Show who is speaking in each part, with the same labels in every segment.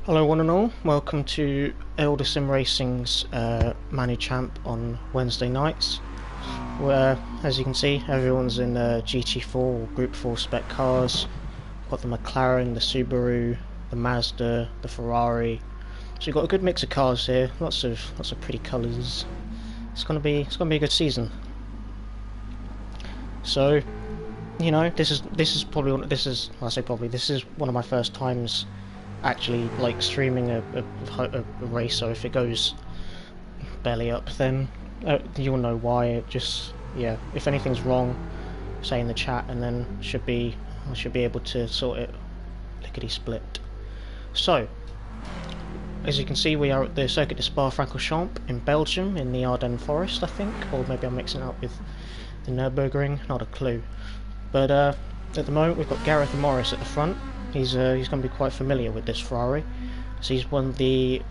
Speaker 1: Hello one and all, welcome to Eldar Sim Racing's ManuChamp on Wednesday nights, where, as you can see, everyone's in GT4 or Group 4 spec cars. Got the McLaren, the Subaru, the Mazda, the Ferrari. So we've got a good mix of cars here, lots of pretty colours. It's gonna be a good season. So, you know, this is one of my first times actually like streaming a race, so if it goes belly up, then you'll know why. It just, yeah, if anything's wrong, say in the chat, and then I should be able to sort it lickety split. So, as you can see, we are at the Circuit de Spa-Francorchamps in Belgium, in the Ardennes Forest, I think, or maybe I'm mixing it up with the Nürburgring, not a clue. But at the moment we've got Gareth Morris at the front. He's going to be quite familiar with this Ferrari. So he's won the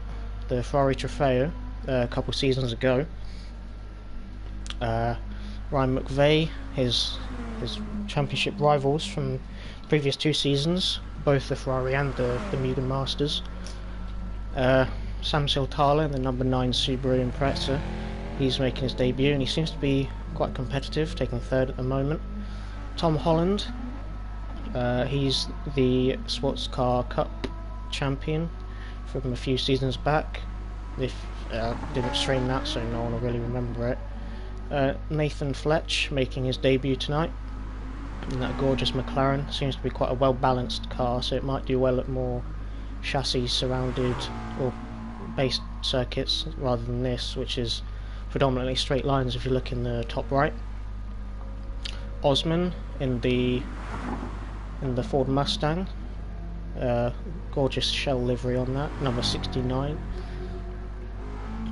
Speaker 1: Ferrari Trofeo a couple seasons ago. Ryan McVeigh, his championship rivals from previous 2 seasons, both the Ferrari and the Mugen Masters. Sam Siltala, the number 9 Subaru Impreza, he's making his debut and he seems to be quite competitive, taking 3rd at the moment. Tom Holland, he's the Sports Car Cup champion from a few seasons back. Didn't stream that, so no one will really remember it. Nathan Fletch making his debut tonight in that gorgeous McLaren. Seems to be quite a well balanced car, so it might do well at more chassis surrounded or based circuits rather than this, which is predominantly straight lines if you look in the top right. Osman in the Ford Mustang, gorgeous Chell livery on that, number 69.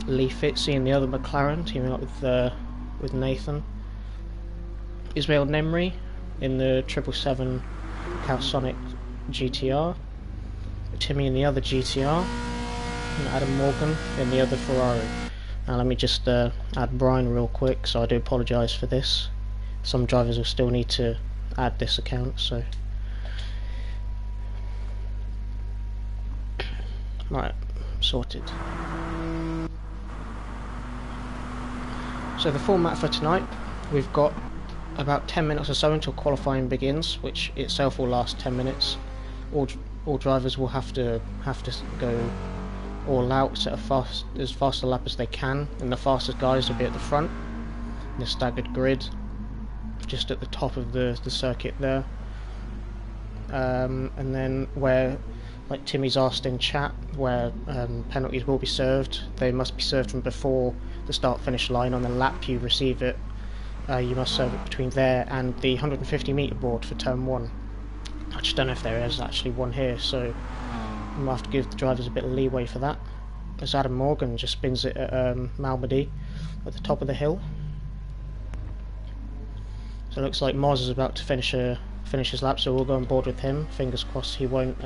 Speaker 1: Lee Fitzy in the other McLaren, teaming up with Nathan. Ismail Nemri in the 777 Calsonic GTR. Timmy in the other GTR, and Adam Morgan in the other Ferrari. Now let me just add Brian real quick, so I do apologise for this. Some drivers will still need to add this account, so right, sorted. So the format for tonight, we've got about 10 minutes or so until qualifying begins, which itself will last 10 minutes. All drivers will have to go all out, set as fast a lap as they can, and the fastest guys will be at the front in the staggered grid, just at the top of the circuit there. And then where, like Timmy's asked in chat, where penalties will be served, they must be served from before the start-finish line. On the lap you receive it, you must serve it between there and the 150 metre board for turn 1. I just don't know if there is actually one here, so we might have to give the drivers a bit of leeway for that. As Adam Morgan just spins it at Malmedy at the top of the hill. So it looks like Moz is about to finish his lap, so we'll go on board with him. Fingers crossed he won't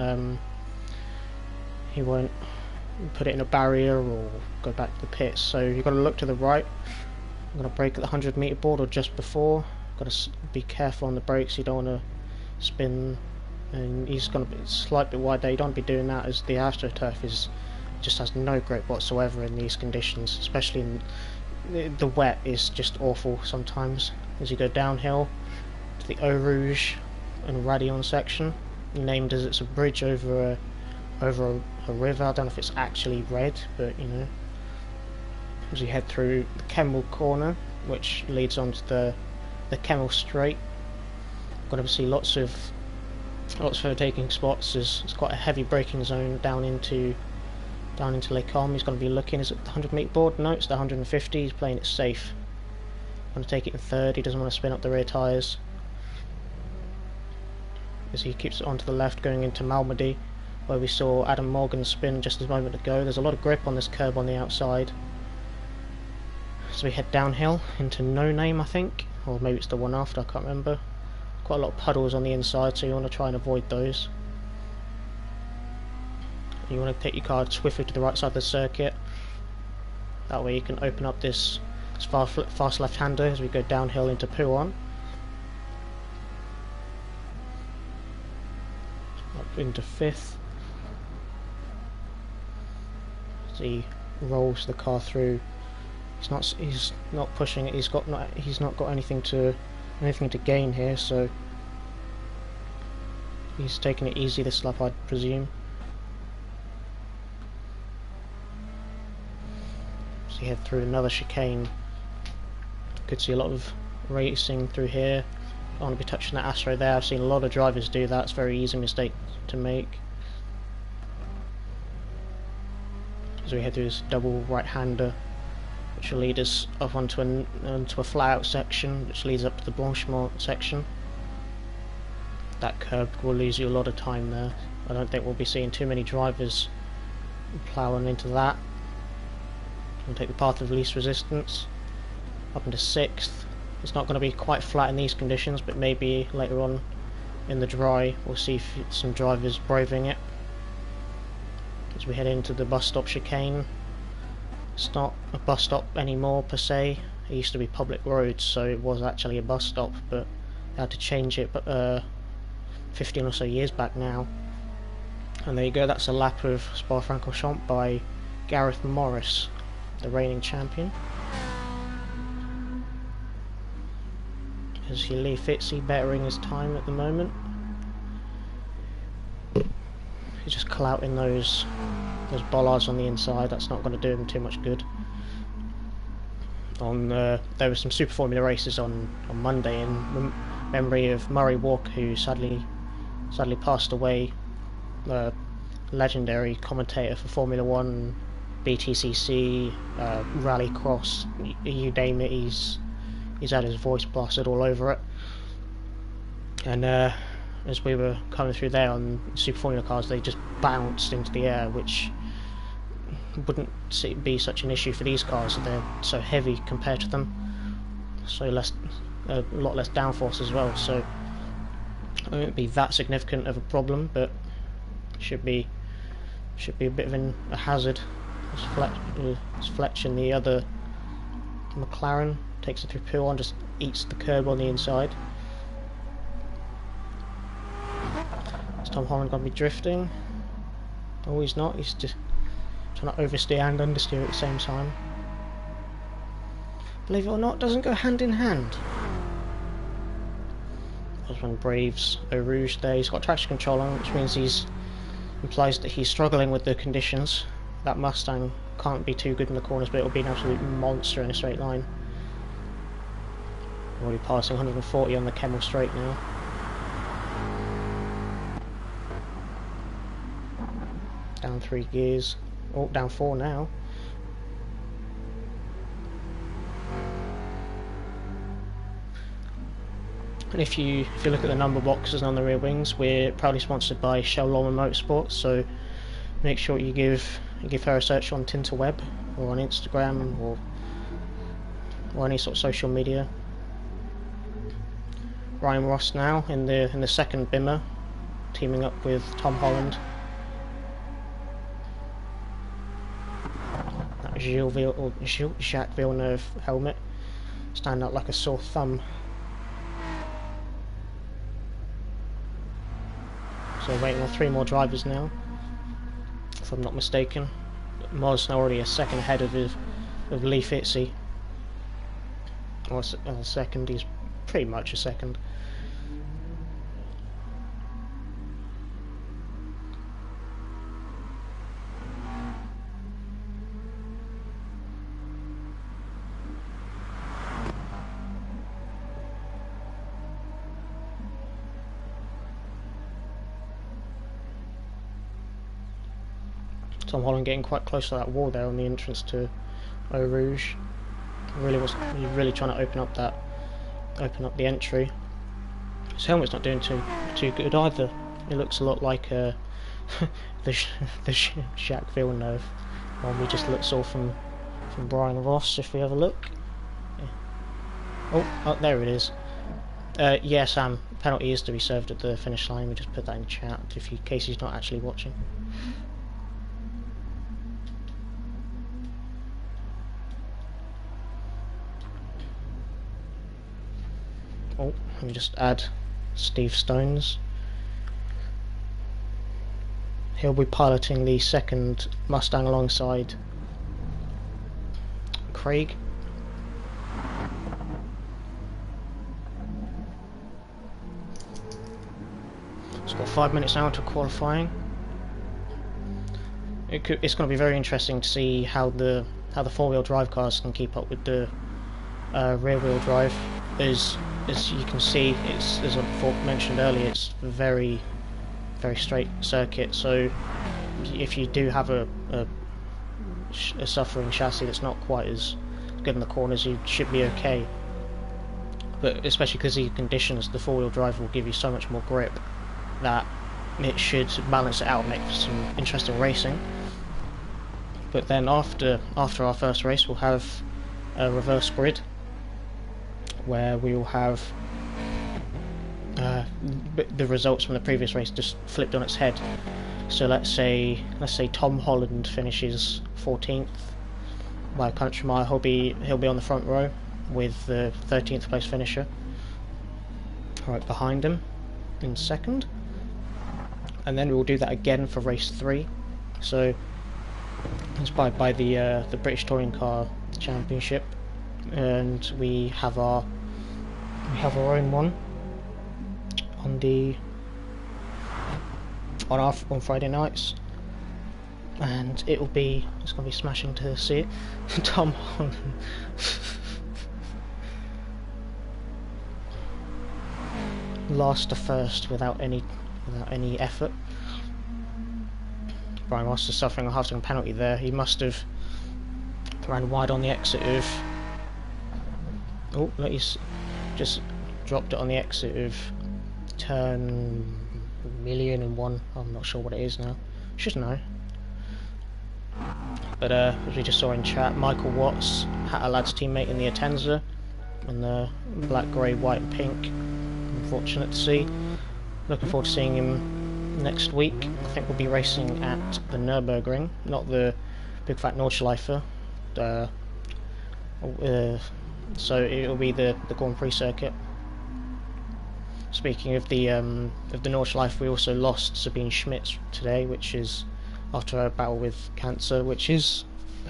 Speaker 1: put it in a barrier or go back to the pits. So you've got to look to the right. I'm going to brake at the 100 metre board or just before. Got to be careful on the brakes, you don't want to spin. And he's going to be slightly wide there. You don't want to be doing that, as the AstroTurf just has no grip whatsoever in these conditions, especially in the wet is just awful sometimes. As you go downhill to the Eau Rouge and Radion section, named as it's a bridge over a river. I don't know if it's actually red, but you know. As you head through the Kemmel corner, which leads on to the Kemmel Straight, going to see lots of overtaking spots. There's quite a heavy braking zone down into Les Combes. He's going to be looking. Is it the 100 metre board? No, it's the 150. He's playing it safe. Going to take it in 3rd. He doesn't want to spin up the rear tyres. As he keeps it onto the left, going into Malmedy, where we saw Adam Morgan spin just a moment ago. There's a lot of grip on this curb on the outside. So we head downhill into No Name, I think, or maybe it's the one after, I can't remember. Quite a lot of puddles on the inside, so you want to try and avoid those. You want to take your car swiftly to the right side of the circuit. That way you can open up this fast left-hander as we go downhill into Pouan. Up into 5th. as he rolls the car through. He's not pushing it. He's not got anything to gain here, so he's taking it easy this lap, I'd presume. So you head through another chicane. Could see a lot of racing through here. I don't want to be touching that Astro there. I've seen a lot of drivers do that. It's a very easy mistake to make. As we head through this double right-hander, which will lead us up onto a flat-out section, which leads up to the Blanchimont section. That curb will lose you a lot of time there. I don't think we'll be seeing too many drivers ploughing into that. We'll take the path of least resistance up into 6th. It's not going to be quite flat in these conditions, but maybe later on in the dry we'll see some drivers braving it. As we head into the bus stop chicane, it's not a bus stop anymore per se. It used to be public roads, so it was actually a bus stop, but they had to change it 15 or so years back now. And there you go, that's a lap of Spa-Francorchamps by Gareth Morris, the reigning champion. As Lee Fitzy bettering his time at the moment. He's just clouting those bollards on the inside. That's not going to do him too much good. There were some Super Formula races on Monday in memory of Murray Walker, who sadly passed away. Legendary commentator for Formula 1, BTCC, Rallycross, you name it, he's had his voice blasted all over it. And as we were coming through there on Super Formula cars, they just bounced into the air, which wouldn't be such an issue for these cars. They're so heavy compared to them, so a lot less downforce as well, so it won't be that significant of a problem, but should be a bit of a hazard. As Fletch and the other McLaren takes it through Pool and just eats the curb on the inside. Is Tom Holland going to be drifting? Oh, he's not. He's just trying to oversteer and understeer at the same time. Believe it or not, doesn't go hand in hand. Osman Braves Eau Rouge there. He's got traction control on, which means implies that he's struggling with the conditions. That Mustang can't be too good in the corners, but it'll be an absolute monster in a straight line. Already passing 140 on the Kemmel straight now. Down 3 gears. Oh, down 4 now. And if you look at the number boxes on the rear wings, we're proudly sponsored by Chell Lawman Motorsport, so make sure you give her a search on Tinterweb or on Instagram or any sort of social media. Ryan Ross now in the second Bimmer, teaming up with Tom Holland. That Jacques Villeneuve helmet stand out like a sore thumb. So waiting on 3 more drivers now, if I'm not mistaken. Moz now already a second ahead of Lee Fitzy. Or a second, he's pretty much a second. Tom Holland getting quite close to that wall there on the entrance to Eau Rouge. Really trying to open up the entry. His helmet's not doing too good either. It looks a lot like the Jacques Villeneuve one we just saw from Brian Ross. If we have a look. Yeah. Oh, there it is. Yeah, Sam. Penalty is to be served at the finish line. We just put that in chat in case he's not actually watching. Oh, let me just add Steve Stones. He'll be piloting the second Mustang alongside Craig. It's got 5 minutes now until qualifying. It's going to be very interesting to see how the four-wheel drive cars can keep up with the rear-wheel drive. As you can see, it's, as I mentioned earlier, it's a very straight circuit. So if you do have a suffering chassis that's not quite as good in the corners, you should be okay. But especially because the conditions, the four-wheel drive will give you so much more grip that it should balance it out and make for some interesting racing. But then after our first race, we'll have a reverse grid where we will have the results from the previous race just flipped on its head. So let's say Tom Holland finishes 14th by a country mile. He'll be on the front row with the 13th place finisher right behind him in second. And then we'll do that again for race 3. So inspired by the British Touring Car Championship, and we have our own one on Friday nights, and it's gonna be smashing to see it. Tom Holland last to first without any effort. Brian Master suffering a half-second penalty there. He must have ran wide on the exit of... Oh, look, he's just dropped it on the exit of turn 1,000,001. I'm not sure what it is now. Should know. But as we just saw in chat, Michael Watts, Hatter Lad's teammate in the Atenza, in the black, grey, white and pink. Unfortunate to see. Looking forward to seeing him next week. I think we'll be racing at the Nürburgring, not the Big Fat Nordschleife. So it'll be the Grand Prix circuit. Speaking of the Nordschleife, we also lost Sabine Schmitz today, which is after her battle with cancer, which is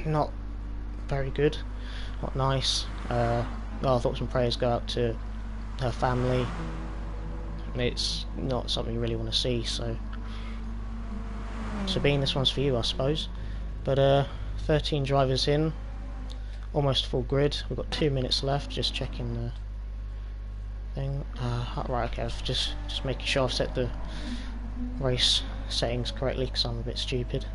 Speaker 1: not very good, not nice. Our thoughts and prayers go out to her family. It's not something you really want to see, so Sabine, this one's for you, I suppose. But 13 drivers in, almost full grid. We've got 2 minutes left. Just checking the thing. Right, okay. I've just making sure I've set the race settings correctly because I'm a bit stupid.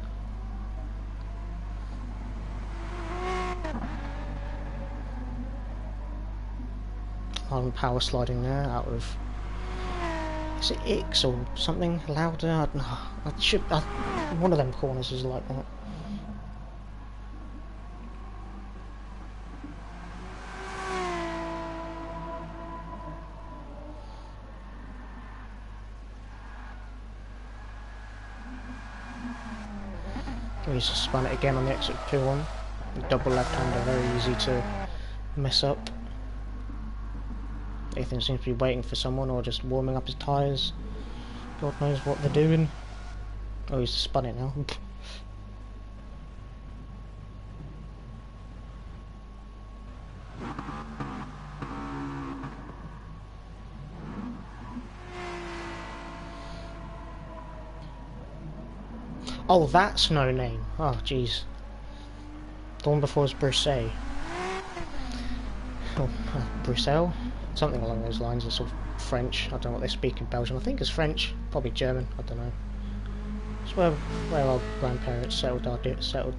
Speaker 1: I'm power sliding there out of. Is it X or something louder? I don't know. One of them corners is like that. We just spun it again on the exit 2-1. Double left-hander, very easy to mess up. Ethan seems to be waiting for someone or just warming up his tyres. God knows what they're doing. Oh, he's spun it now. Oh, that's no name. Oh, jeez. The one before was Bruxelles. Oh, Bruxelles? Something along those lines. It's sort of French. I don't know what they speak in Belgium. I think it's French. Probably German. I don't know. It's where our grandparents settled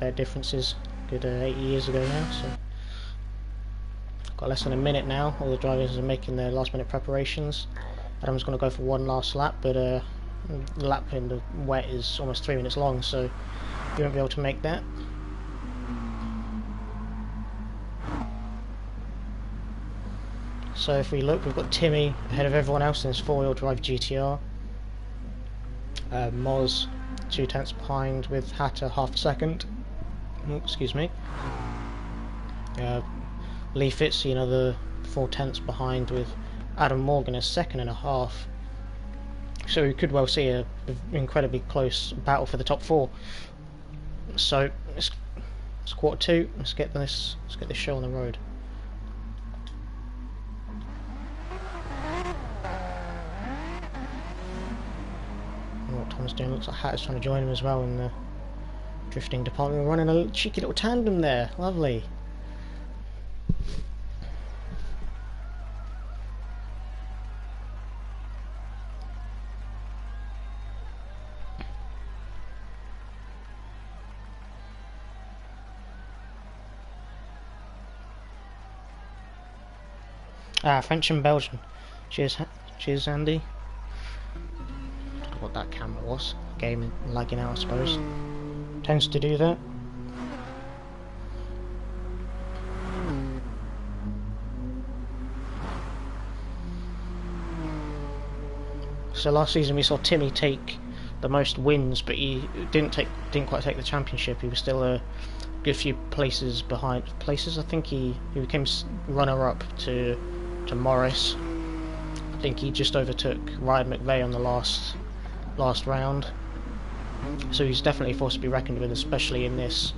Speaker 1: their differences a good 80 years ago now. So, got less than a minute now. All the drivers are making their last-minute preparations. Adam's going to go for one last lap, but the lap in the wet is almost 3 minutes long, so you won't be able to make that. So if we look, we've got Timmy ahead of everyone else in his four-wheel drive GTR. Moz 2 tenths behind with Hatter half a second. Oh, excuse me. Lee Fitzy another 4 tenths behind with Adam Morgan a second and a half. So we could well see an incredibly close battle for the top 4. So It's Q2. Let's get this show on the road. I don't know what Tom's doing. Looks like Hatter's trying to join him as well in the drifting department. We're running a cheeky little tandem there. Lovely. French and Belgian. Cheers, cheers, Andy. I don't know what that camera was. Game lagging out, I suppose. Tends to do that. So last season we saw Timmy take the most wins, but he didn't quite take the championship. He was still a good few places behind. I think he became runner-up to Morris. I think he just overtook Ryan McVeigh on the last round. So he's definitely a force to be reckoned with, especially in these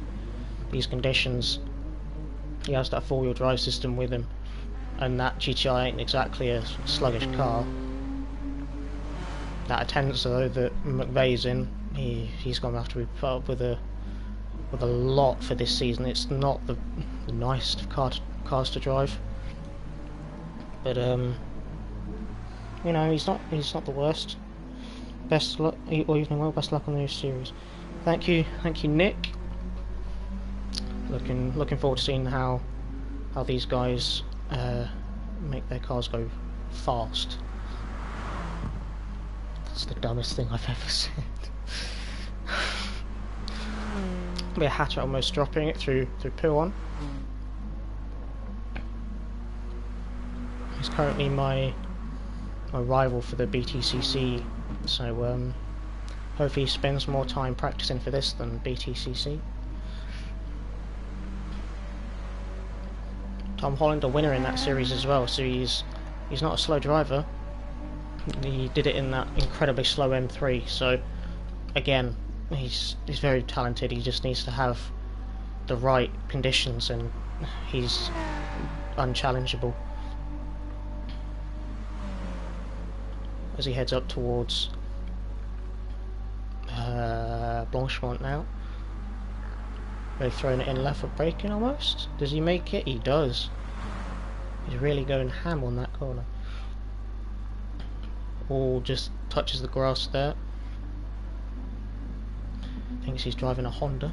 Speaker 1: conditions. He has that four-wheel drive system with him, and that GTI ain't exactly a sluggish car. That attends though that McVeigh's in. He's going to have to be put up with a lot for this season. It's not the nicest of cars to drive. But you know, he's not the worst. Best luck, or evening well. Best luck on the new series. Thank you, Nick. Looking forward to seeing how these guys make their cars go fast. That's the dumbest thing I've ever said. We're Hatter almost dropping it through Puon. He's currently my rival for the BTCC, so hopefully he spends more time practicing for this than BTCC. Tom Holland a winner in that series as well, so he's not a slow driver. He did it in that incredibly slow M3, so again he's very talented. He just needs to have the right conditions and he's unchallengeable. As he heads up towards Blanchemont now. They've thrown it in left for braking almost. Does he make it? He does. He's really going ham on that corner. All just touches the grass there. Thinks he's driving a Honda.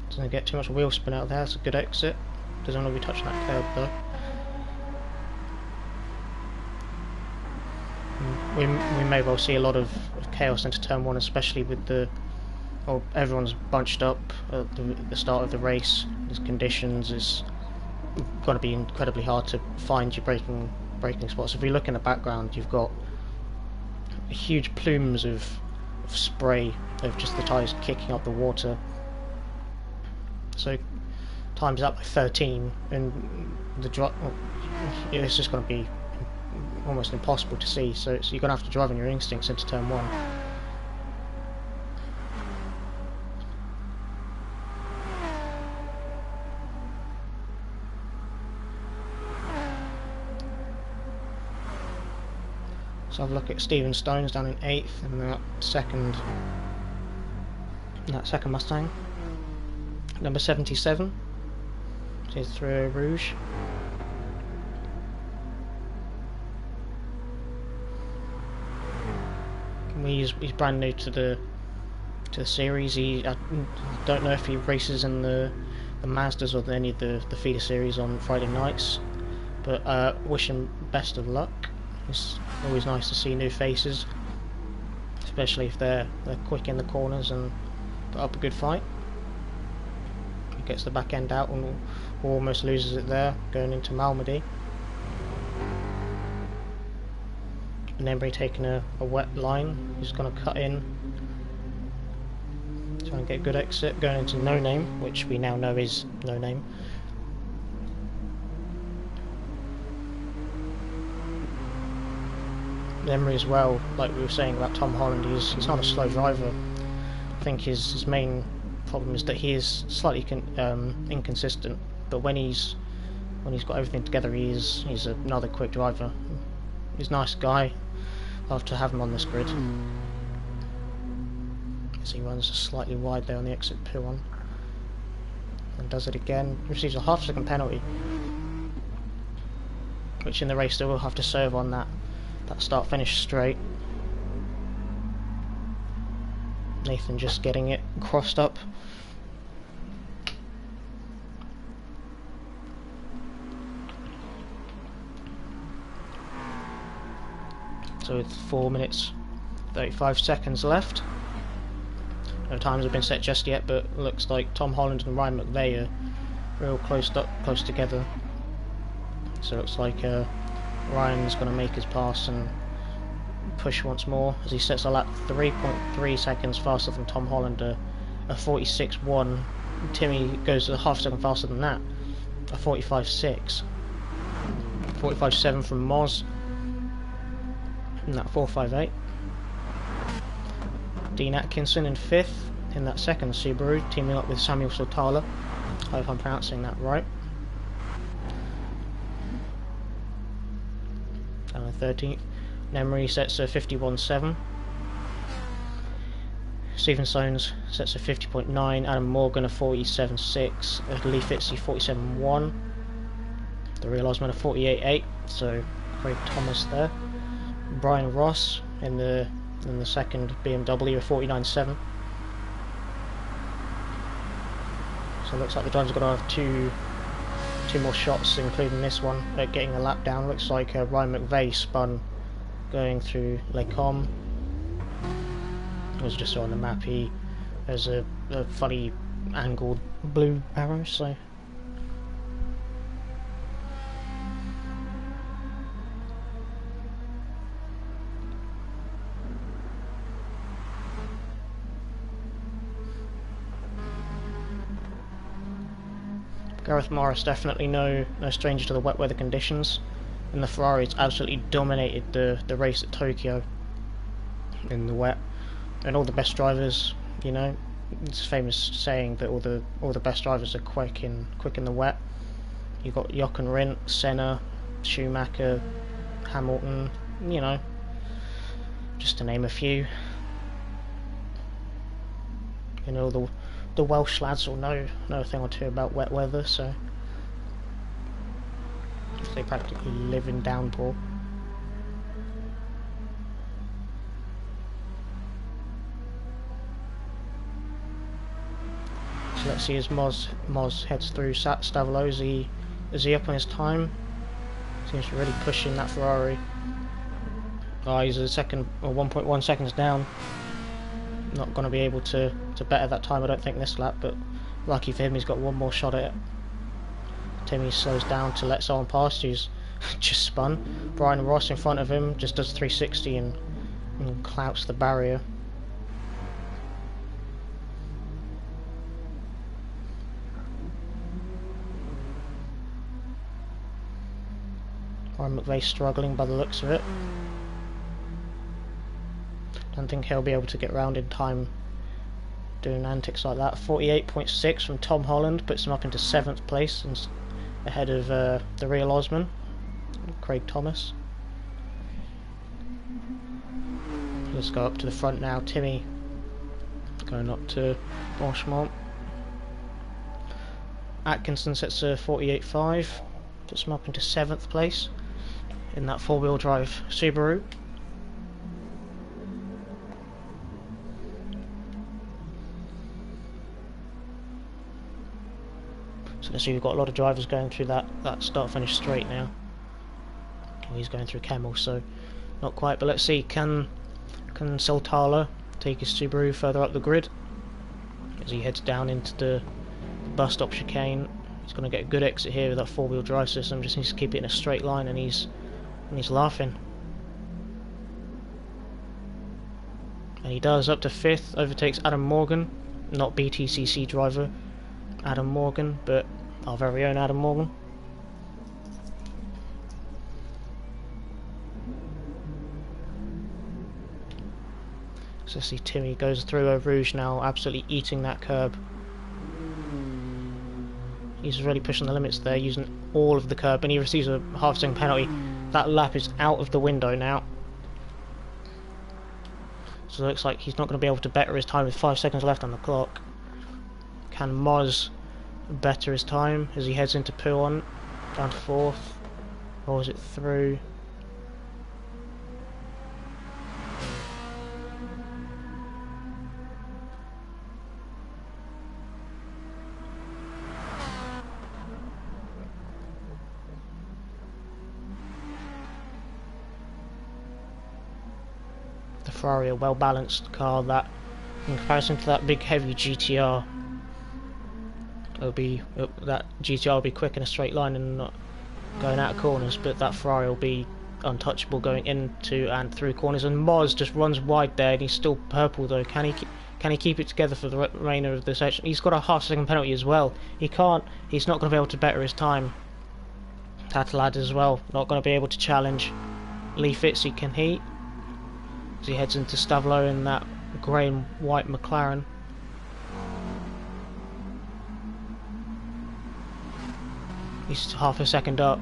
Speaker 1: Doesn't get too much wheel spin out there. That's a good exit. Doesn't want to be touching that curb though. We may well see a lot of chaos into turn one, especially with everyone's bunched up at the start of the race. There's conditions. It's going to be incredibly hard to find your braking spots. If you look in the background, you've got huge plumes of spray of just the tyres kicking up the water. So time's up by 13, and it's just going to be almost impossible to see, so you're going to have to drive on your instincts into turn one. So have a look at Stephen Stones down in 8th and that second Mustang. Number 77 is through Rouge. He's brand new to the series. I don't know if he races in the Mazdas or any of the feeder series on Friday nights, but wish him best of luck. It's always nice to see new faces, especially if they're quick in the corners and put up a good fight. He gets the back end out and almost loses it there, going into Malmedy. And Embry taking a wet line. He's going to cut in, trying to get a good exit, going into No Name, which we now know is No Name. Embry as well, like we were saying about Tom Holland, he's not a slow driver. I think his main problem is that he is slightly inconsistent, but when he's got everything together, he's another quick driver. He's a nice guy. Love to have him on this grid. As he runs slightly wide there on the exit P1. And does it again. Receives a half-second penalty, which in the race they will have to serve on that start-finish straight. Nathan just getting it crossed up. So with 4 minutes 35 seconds left. No times have been set just yet, but looks like Tom Holland and Ryan McVeigh are real close together. So it looks like Ryan's going to make his pass and push once more as he sets a lap 3.3 seconds faster than Tom Holland, a 46.1. Timmy goes a half second faster than that, a 45.6. 45.7 from Moz, and that 4.58. Dean Atkinson in 5th in that second Subaru, teaming up with Samuel Sotala. I hope I'm pronouncing that right. Down in 13th. Nemery sets a 51.7. Stephen Soanes sets a 50.9. Adam Morgan a 47.6. Lee Fitzy 47.1. The real Osman a 48.8. So Craig Thomas there. Brian Ross in the second BMW a 49.7. So it looks like the driver's got to have two more shots, including this one, at getting a lap down. Looks like Ryan McVeigh spun going through Les Combes. I was just on the map, there's a funny angled blue arrow, so Gareth Morris definitely no stranger to the wet weather conditions, and the Ferraris absolutely dominated the race at Tokyo in the wet. And all the best drivers, you know, it's a famous saying that all the best drivers are quick in the wet. You got Jochen Rindt, Senna, Schumacher, Hamilton, you know, just to name a few. You know, the Welsh lads will know a thing or two about wet weather, so they practically live in downpour. So let's see as Moz heads through Stavolo. Is he up on his time? Seems to be really pushing that Ferrari. Oh, he's a second or 1.1 seconds down. Not going to be able to better that time, I don't think, this lap, but lucky for him, he's got one more shot at it. Timmy slows down to let someone past who's just spun. Brian Ross in front of him just does 360 and clouts the barrier. Ryan McVeigh struggling by the looks of it. Don't think he'll be able to get round in time doing antics like that. 48.6 from Tom Holland puts him up into 7th place and ahead of the real Osman, Craig Thomas. Let's go up to the front now. Timmy going up to Blanchemont. Atkinson sets a 48.5, puts him up into 7th place in that 4-wheel drive Subaru. So let's see, we've got a lot of drivers going through that start-finish straight now. Oh, he's going through Kemmel, so not quite, but let's see, can Soltala take his Subaru further up the grid as he heads down into the bus stop chicane. He's going to get a good exit here with that 4-wheel drive system, just needs to keep it in a straight line, and he's laughing. And he does, up to 5th, overtakes Adam Morgan, not BTCC driver Adam Morgan, but our very own Adam Morgan. So see Timmy goes through Eau Rouge now, absolutely eating that curb. He's really pushing the limits there, using all of the curb, and he receives a half-second penalty. That lap is out of the window now. So it looks like he's not going to be able to better his time with 5 seconds left on the clock. Can Moz better his time as he heads into Pouhon, down to 4th? Or is it through? The Ferrari, a well balanced car that, in comparison to that big heavy GTR, that GTR will be quick in a straight line and not going out of corners, but that Ferrari will be untouchable going into and through corners. And Moz just runs wide there, and he's still purple though. Can he keep it together for the remainder of the section? He's got a half-second penalty as well. He can't. He's not going to be able to better his time. That lad as well, not going to be able to challenge Lee Fitzy. Can he? As he heads into Stavelot in that grey and white McLaren. He's half a second up.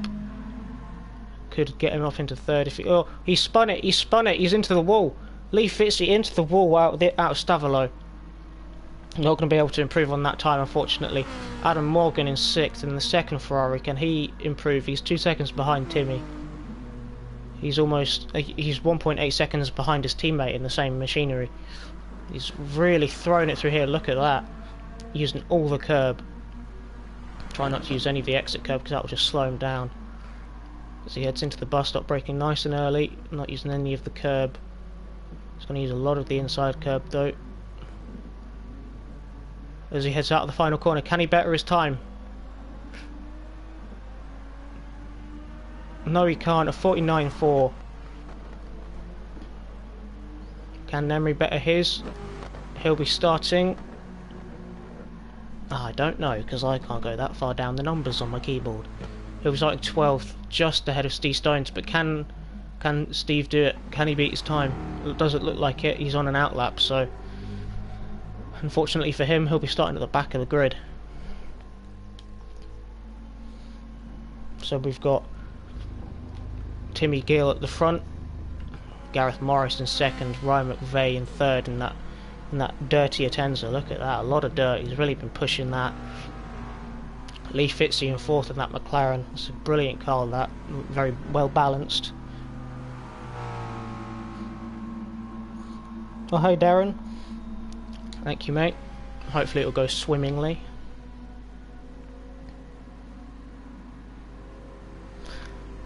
Speaker 1: Could get him off into 3rd if he... Oh, he spun it, he's into the wall. Lee Fitzy into the wall out of Stavelot. Not going to be able to improve on that time, unfortunately. Adam Morgan in 6th in the second Ferrari. Can he improve? He's 2 seconds behind Timmy. He's 1.8 seconds behind his teammate in the same machinery. He's really thrown it through here. Look at that. Using all the curb. Try not to use any of the exit curb because that will just slow him down. As he heads into the bus stop, braking nice and early, not using any of the curb. He's going to use a lot of the inside curb though. As he heads out of the final corner, can he better his time? No, he can't. A 49.4. Can Nemri better his? He'll be starting. I don't know, because I can't go that far down the numbers on my keyboard. He'll be starting 12th, just ahead of Steve Stones, but can Steve do it? Can he beat his time? It doesn't look like it. He's on an outlap, so unfortunately for him, he'll be starting at the back of the grid. So we've got Timmy Gill at the front, Gareth Morris in 2nd, Ryan McVeigh in 3rd in that dirty Atenza. Look at that, a lot of dirt. He's really been pushing that. Lee Fitzy in 4th in that McLaren. It's a brilliant car, that. Very well balanced. Oh, hi Darren. Thank you, mate. Hopefully it'll go swimmingly.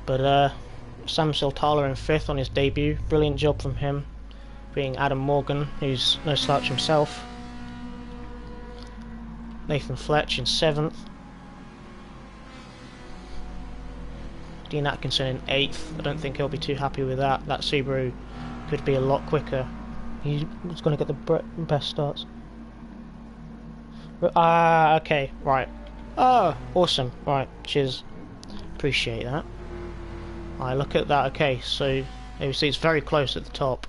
Speaker 1: But Sam Siltala in 5th on his debut. Brilliant job from him, being Adam Morgan, who's no slouch himself. Nathan Fletch in 7th. Dean Atkinson in 8th. I don't think he'll be too happy with that. That Subaru could be a lot quicker. He's going to get the best starts. Okay, right. Oh, awesome. Right, cheers. Appreciate that. I look at that. Okay, so you see it's very close at the top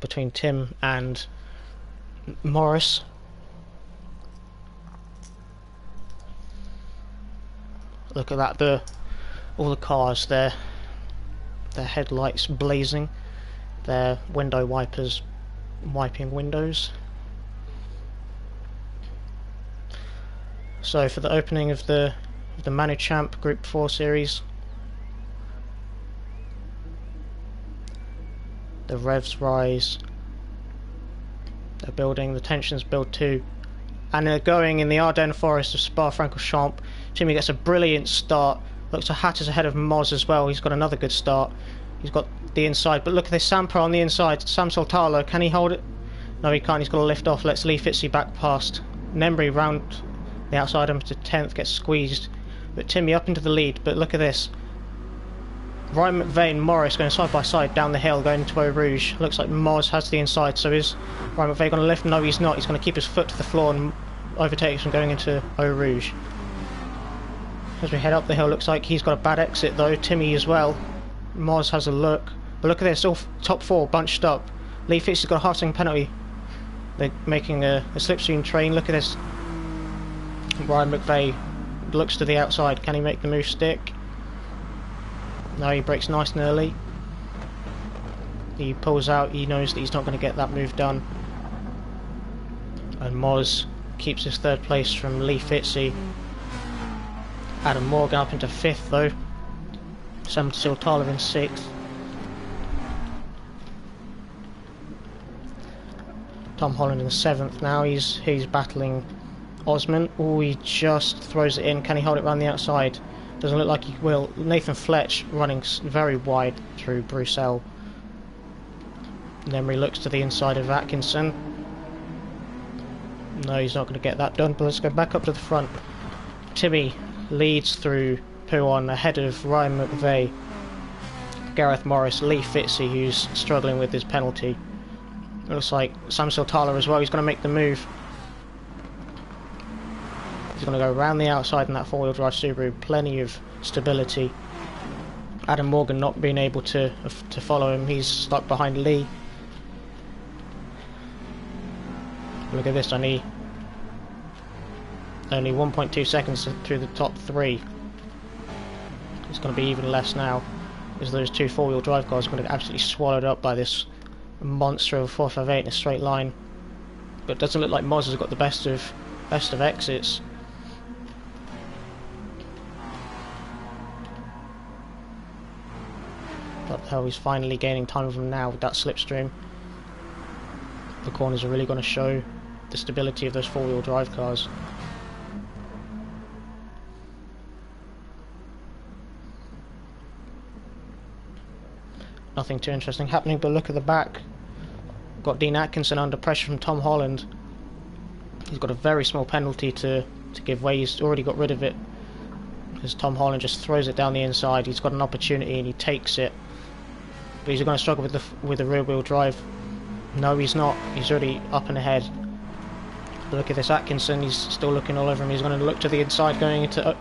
Speaker 1: between Tim and Morris. Look at that, all the cars, their headlights blazing, their window wipers wiping windows. So for the opening of the ManuChamp Group 4 series, the revs rise, they're building, the tensions build too, and they're going in the Ardennes Forest of Spa-Francorchamps. Timmy gets a brilliant start. Looks like Hatter's ahead of Moz as well. He's got another good start. He's got the inside, but look at this Sampa on the inside. Sam Soltalo, can he hold it? No, he can't. He's got to lift off. Let's Lee Fitzy back past. Nembry round the outside him to 10th, gets squeezed. But Timmy up into the lead. But look at this. Ryan McVeigh and Morris going side by side down the hill, going into Eau Rouge. Looks like Moz has the inside, so is Ryan McVeigh going to lift? No, he's not. He's going to keep his foot to the floor and overtakes him going into Eau Rouge. As we head up the hill, looks like he's got a bad exit though. Timmy as well. Moz has a look. But look at this, all top 4 bunched up. Lee Fitz has got a half-second penalty. They're making a slipstream train. Look at this. Ryan McVeigh looks to the outside. Can he make the move stick? No, he breaks nice and early. He pulls out. He knows that he's not going to get that move done. And Moz keeps his third place from Lee Fitzy. Adam Morgan up into 5th though. Sam Siltala in 6th. Tom Holland in 7th now. He's battling Osman. Oh, he just throws it in. Can he hold it around the outside? Doesn't look like he will. Nathan Fletch running very wide through Bruxelles. Then he looks to the inside of Atkinson. No, he's not going to get that done, but let's go back up to the front. Timmy leads through Pouon ahead of Ryan McVeigh, Gareth Morris, Lee Fitzy, who's struggling with his penalty. It looks like Sam Siltala as well. He's going to make the move. He's going to go around the outside in that four-wheel drive Subaru. Plenty of stability. Adam Morgan not being able to follow him. He's stuck behind Lee. Look at this, only 1.2 seconds through the top 3. It's going to be even less now, as those two four-wheel drive cars are going to get absolutely swallowed up by this monster of 458 in a straight line. But it doesn't look like Moz has got the best of exits. What the hell, he's finally gaining time of them now with that slipstream. The corners are really going to show the stability of those four-wheel drive cars. Nothing too interesting happening, but look at the back. Got Dean Atkinson under pressure from Tom Holland. He's got a very small penalty to give way. He's already got rid of it, as Tom Holland just throws it down the inside. He's got an opportunity and he takes it, but he's going to struggle with the rear-wheel drive. No, he's not. He's already up and ahead. But look at this Atkinson. He's still looking all over him. He's going to look to the inside, going into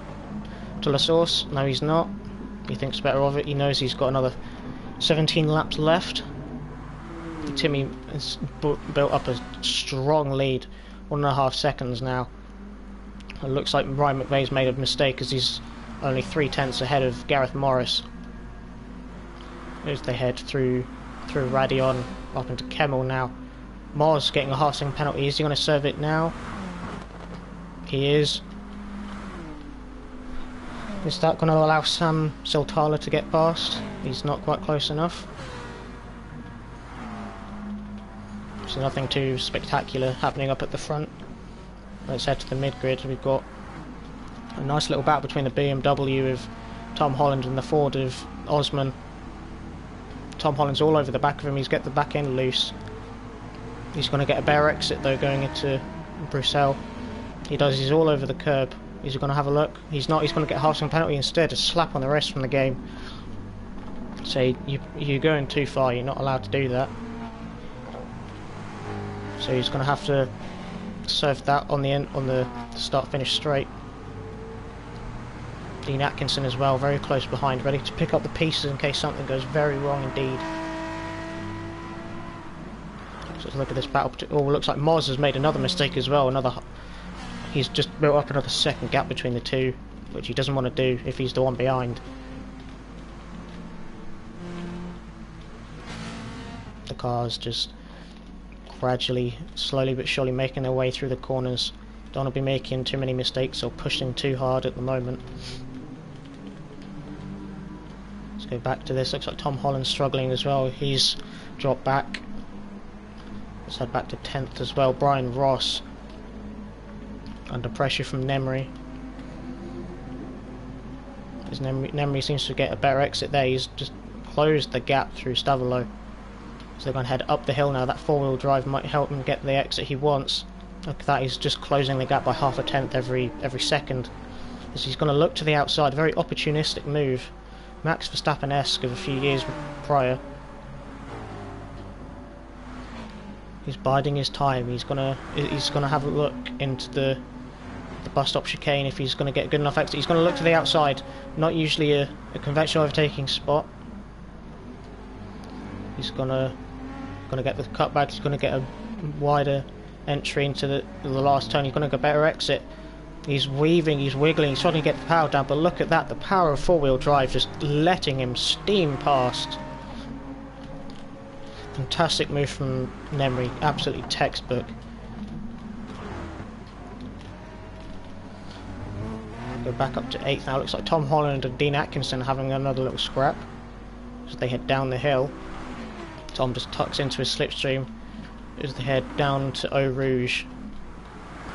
Speaker 1: La Source. No, he's not. He thinks better of it. He knows he's got another 17 laps left. Timmy has built up a strong lead, 1.5 seconds now. It looks like Ryan McVeigh's made a mistake, as he's only 3/10 ahead of Gareth Morris. As they head through Radion up into Kemmel now. Moz getting a half-second penalty. Is he going to serve it now? He is. Is that going to allow Sam Siltala to get past? He's not quite close enough. So nothing too spectacular happening up at the front. Let's head to the mid-grid. We've got a nice little battle between the BMW of Tom Holland and the Ford of Osman. Tom Holland's all over the back of him. He's got the back end loose. He's going to get a bare exit though going into Bruxelles. He does. He's all over the curb. He's going to have a look. He's not. He's going to get a half-second penalty instead. A slap on the wrist from the game. So you're going too far. You're not allowed to do that. So he's going to have to serve that on the end, on the start-finish straight. Dean Atkinson as well, very close behind, ready to pick up the pieces in case something goes very wrong indeed. So let's look at this battle. Oh, looks like Moz has made another mistake as well. He's just built up another second gap between the two, which he doesn't want to do if he's the one behind. The cars just gradually, slowly but surely making their way through the corners. Don't want to be making too many mistakes or pushing too hard at the moment. Let's go back to this. Looks like Tom Holland's struggling as well. He's dropped back. Let's head back to 10th as well. Brian Ross under pressure from Nemri. As Nemri seems to get a better exit there. He's just closed the gap through Stavolo. So they're going to head up the hill now. That four-wheel drive might help him get the exit he wants. Look at that, he's just closing the gap by 0.5 every second. As he's going to look to the outside, a very opportunistic move. Max Verstappen-esque of a few years prior. He's biding his time. He's gonna have a look into the bus stop chicane if he's going to get good enough exit. He's going to look to the outside. Not usually a conventional overtaking spot. He's gonna going to get the cutback, he's going to get a wider entry into the last turn, he's going to get a better exit. He's weaving, he's wiggling, he's trying to get the power down, but look at that, the power of four-wheel drive just letting him steam past. Fantastic move from Nemri, absolutely textbook. Go back up to 8th now. Looks like Tom Holland and Dean Atkinson having another little scrap as they head down the hill. Tom just tucks into his slipstream as they head down to Eau Rouge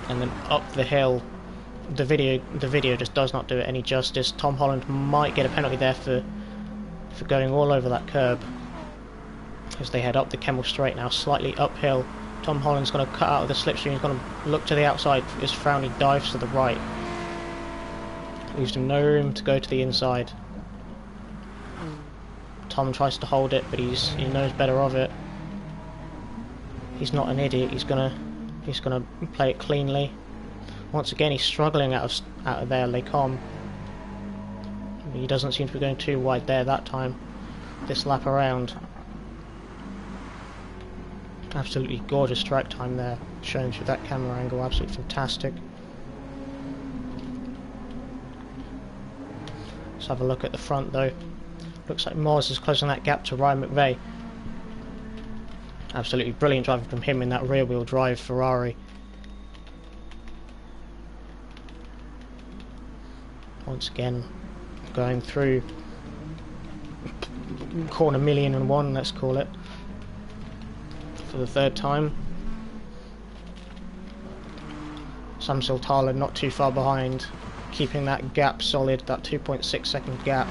Speaker 1: and then up the hill. The video just does not do it any justice. Tom Holland might get a penalty there for going all over that curb as they head up the Kemmel Straight now, slightly uphill. Tom Holland's going to cut out of the slipstream. He's going to look to the outside as Frowney dives to the right. Leaves him no room to go to the inside. Tom tries to hold it, but he knows better of it. He's not an idiot. He's gonna play it cleanly. Once again, he's struggling out of there, Lecom. He doesn't seem to be going too wide there that time. This lap around. Absolutely gorgeous track time there, shown through that camera angle. Absolutely fantastic. Let's have a look at the front though. Looks like Moz is closing that gap to Ryan McVeigh. Absolutely brilliant driving from him in that rear wheel drive Ferrari. Once again, going through corner 1,000,001, let's call it, for the third time. Samsil Tala not too far behind, keeping that gap solid, that 2.6 second gap.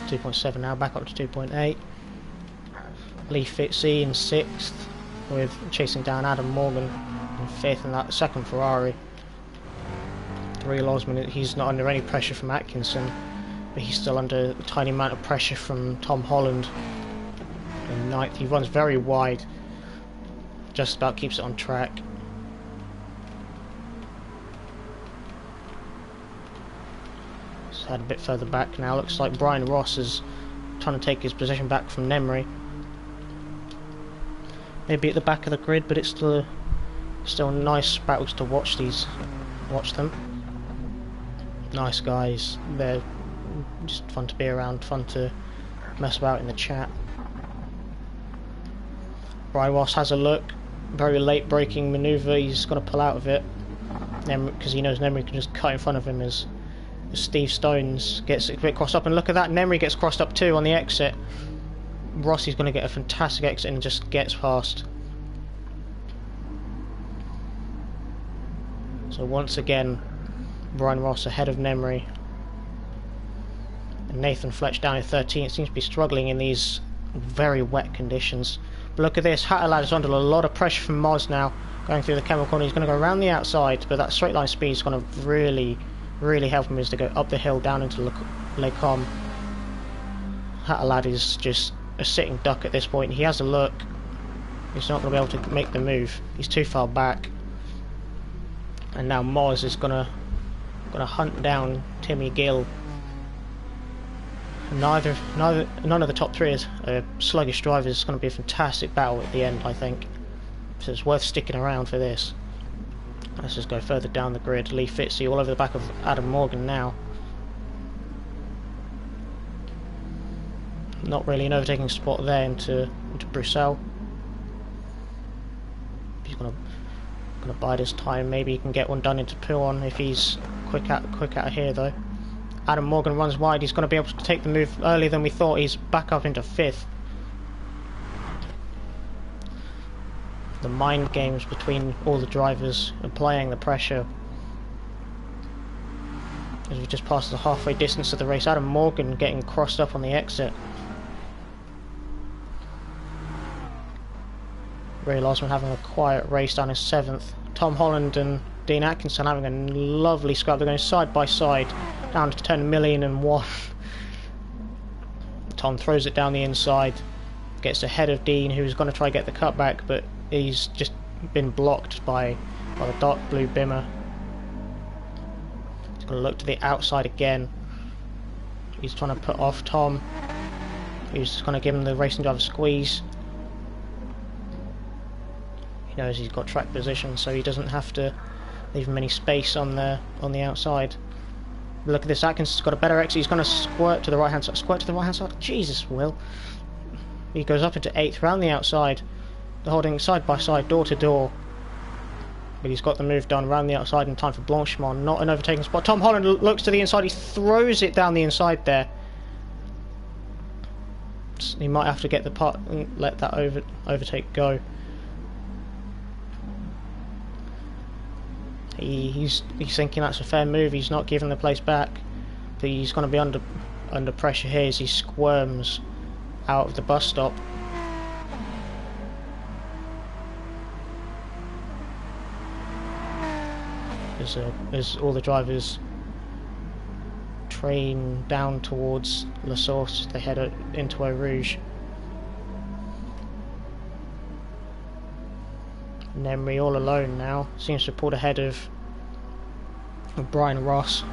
Speaker 1: 2.7 now, back up to 2.8. Lee Fitzy in 6th, with chasing down Adam Morgan in 5th, and that second Ferrari. Real Osman, he's not under any pressure from Atkinson, but he's still under a tiny amount of pressure from Tom Holland in 9th. He runs very wide, just about keeps it on track. Let's head a bit further back now. Looks like Brian Ross is trying to take his position back from Nemri. Maybe at the back of the grid, but it's still nice battles to watch them. Nice guys, they're just fun to be around, fun to mess about in the chat. Brian Ross has a look, very late braking manoeuvre, he's going to pull out of it because he knows Nemri can just cut in front of him as Steve Stones gets a bit crossed up, and look at that, Nemri gets crossed up too on the exit. Rossi's going to get a fantastic exit and just gets past. So once again, Brian Ross ahead of Nemri. And Nathan Fletch down in 13th, seems to be struggling in these very wet conditions. But look at this, Hattelad is under a lot of pressure from Moz now, going through the Kemmel corner. He's going to go around the outside, but that straight line speed is going to really help him as they go up the hill down into Lecom. Hattelad is just a sitting duck at this point. He has a look. He's not going to be able to make the move. He's too far back. And now Moz is gonna hunt down Timmy Gill. None of the top three are sluggish drivers. It's going to be a fantastic battle at the end, I think. So it's worth sticking around for this. Let's just go further down the grid. Lee Fitzy all over the back of Adam Morgan now. Not really an overtaking spot there into Bruxelles. He's gonna bide his time. Maybe he can get one done into Pouillon if he's quick out of here though. Adam Morgan runs wide. He's going to be able to take the move earlier than we thought. He's back up into 5th. The mind games between all the drivers applying the pressure. As we just passed the halfway distance of the race, Adam Morgan getting crossed up on the exit. Real Osman having a quiet race down in 7th. Tom Holland and Dean Atkinson having a lovely scrap. They're going side by side down to turn 1,000,001. Tom throws it down the inside, gets ahead of Dean, who's going to try to get the cutback, but he's just been blocked by the dark blue Bimmer. He's going to look to the outside again. He's trying to put off Tom. who's going to give him the racing driver squeeze. He knows he's got track position, so he doesn't have to leave him any space on the outside. Look at this, Atkins has got a better exit. He's going to squirt to the right hand side. Squirt to the right hand side. Jesus, Will. He goes up into 8th, round the outside. They're holding side by side, door to door. But he's got the move done round the outside in time for Blanchimont. Not an overtaking spot. Tom Holland looks to the inside. He throws it down the inside there. He might have to get the part and let that overtake go. He's thinking that's a fair move. He's not giving the place back, but he's going to be under pressure here as he squirms out of the bus stop. As all the drivers train down towards La Source, they head into Eau Rouge. And Emery all alone now, seems to have pulled ahead of Brian Ross.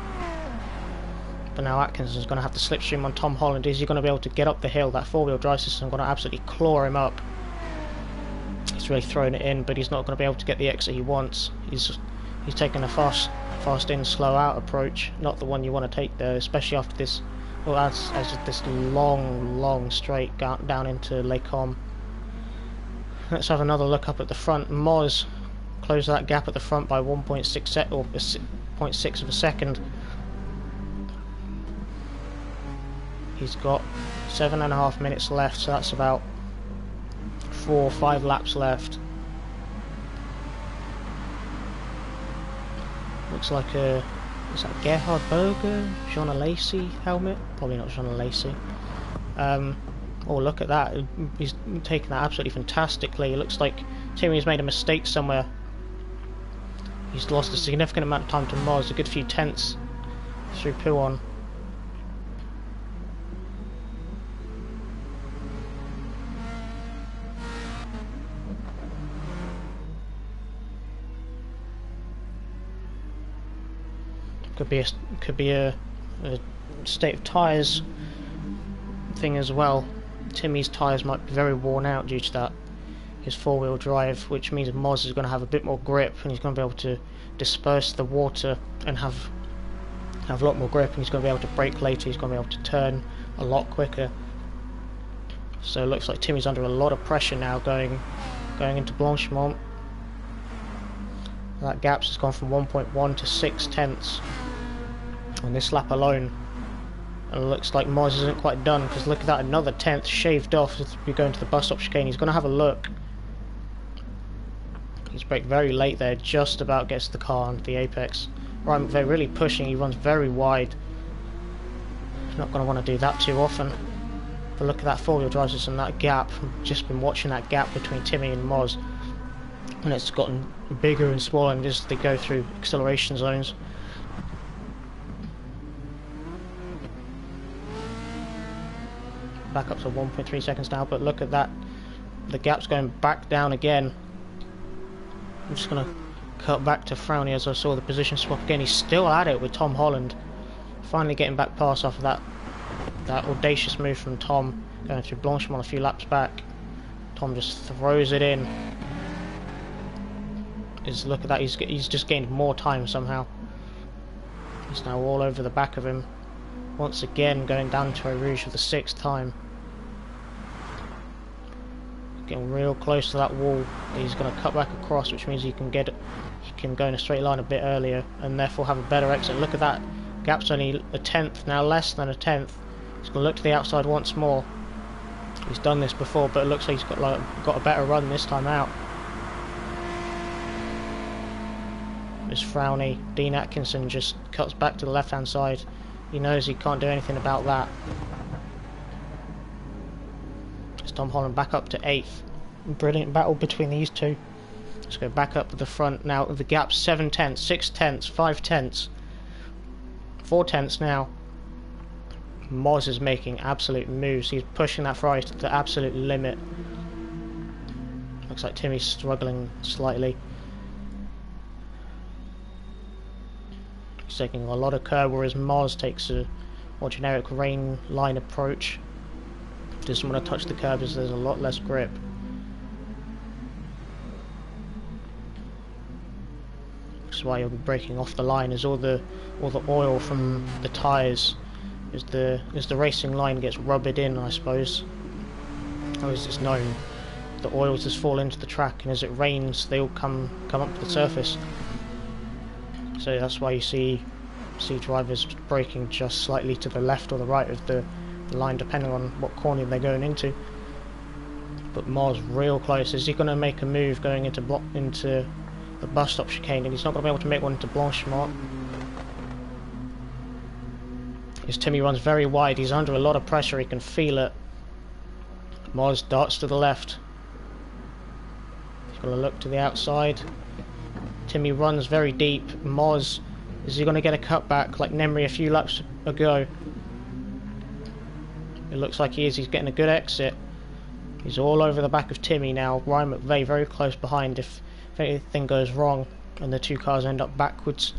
Speaker 1: But now Atkins is going to have to slipstream on Tom Holland. Is he going to be able to get up the hill? That four-wheel drive system is going to absolutely claw him up. He's really thrown it in, but he's not going to be able to get the exit he wants. He's taking a fast in, slow out approach. Not the one you want to take there, especially after this. Well, as this long straight down into Les Combes. Let's have another look up at the front. Moz closed that gap at the front by 1.6 or 0.6 of a second. He's got 7.5 minutes left, so that's about 4 or 5 laps left. Looks like is that Gerhard Berger, Jean Alesi helmet? Probably not Jean Alesi. Oh, look at that. He's taken that absolutely fantastically. It looks like Timmy's made a mistake somewhere. He's lost a significant amount of time to Moz, a good few tenths through Pouon. Could be a state of tyres thing as well. Timmy's tyres might be very worn out due to that. His four-wheel drive, which means Moz is going to have a bit more grip, and he's going to be able to disperse the water and have a lot more grip, and he's going to be able to brake later. He's going to be able to turn a lot quicker. So it looks like Timmy's under a lot of pressure now going into Blanchimont. That gap's has gone from 1.1 to 6 tenths on this lap alone. And it looks like Moz isn't quite done, because look at that, another tenth shaved off as we go into the bus stop chicane. He's going to have a look. He's braked very late there, just about gets the car onto the apex. Ryan McVeigh really pushing, he runs very wide. He's not going to want to do that too often. But look at that four-wheel drive system, that gap. I've just been watching that gap between Timmy and Moz. And it's gotten bigger and smaller as they go through acceleration zones. Back up to 1.3 seconds now, but look at that, the gap's going back down again. I'm just going to cut back to Frowny as I saw the position swap again. He's still at it with Tom Holland, finally getting back past after that audacious move from Tom, going through Blanchimont a few laps back. Tom just throws it in. Look at that, he's just gained more time somehow. He's now all over the back of him. Once again going down to Eau Rouge for the 6th time. Getting real close to that wall. He's going to cut back across, which means he can go in a straight line a bit earlier and therefore have a better exit. Look at that, gap's only a tenth now, less than a tenth. He's going to look to the outside once more. He's done this before, but it looks like he's got a better run this time out. There's Frowny. Dean Atkinson just cuts back to the left hand side. He knows he can't do anything about that. It's Tom Holland back up to 8th. Brilliant battle between these two. Let's go back up to the front now. The gap's 7 tenths, 6 tenths, 5 tenths, 4 tenths now. Moz is making absolute moves. He's pushing that Ferrari to the absolute limit. Looks like Timmy's struggling slightly. He's taking a lot of curb, whereas Moz takes a more generic rain line approach. Doesn't want to touch the curb as there's a lot less grip. Which is why you'll be braking off the line, as all the oil from the tyres as the racing line gets rubbered in, I suppose. Or as it's known, the oils just fall into the track, and as it rains they all come up to the surface. So that's why you see drivers braking just slightly to the left or the right of the line, depending on what corner they're going into. But Mars real close. Is he going to make a move going into the bus stop chicane? And he's not going to be able to make one into Blanchemont. As Timmy runs very wide, he's under a lot of pressure, he can feel it. Mars darts to the left. He's going to look to the outside. Timmy runs very deep. Mars, is he going to get a cutback like Nemri a few laps ago? It looks like he is. He's getting a good exit. He's all over the back of Timmy now. Ryan McVeigh very close behind if anything goes wrong and the two cars end up backwards.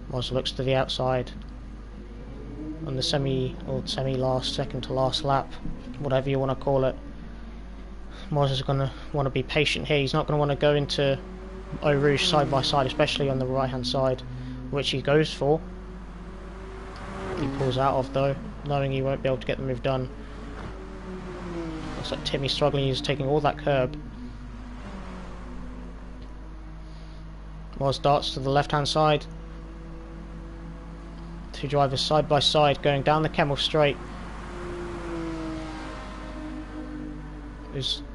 Speaker 1: Mars looks to the outside on the semi-last, second to last lap, whatever you want to call it. Mars is going to want to be patient here. He's not going to want to go into Eau Rouge side by side, especially on the right hand side, which he goes for. He pulls out of though, knowing he won't be able to get the move done. Looks like Timmy's struggling. He's taking all that curb. Mars darts to the left hand side. Two drivers side by side going down the Kemmel straight.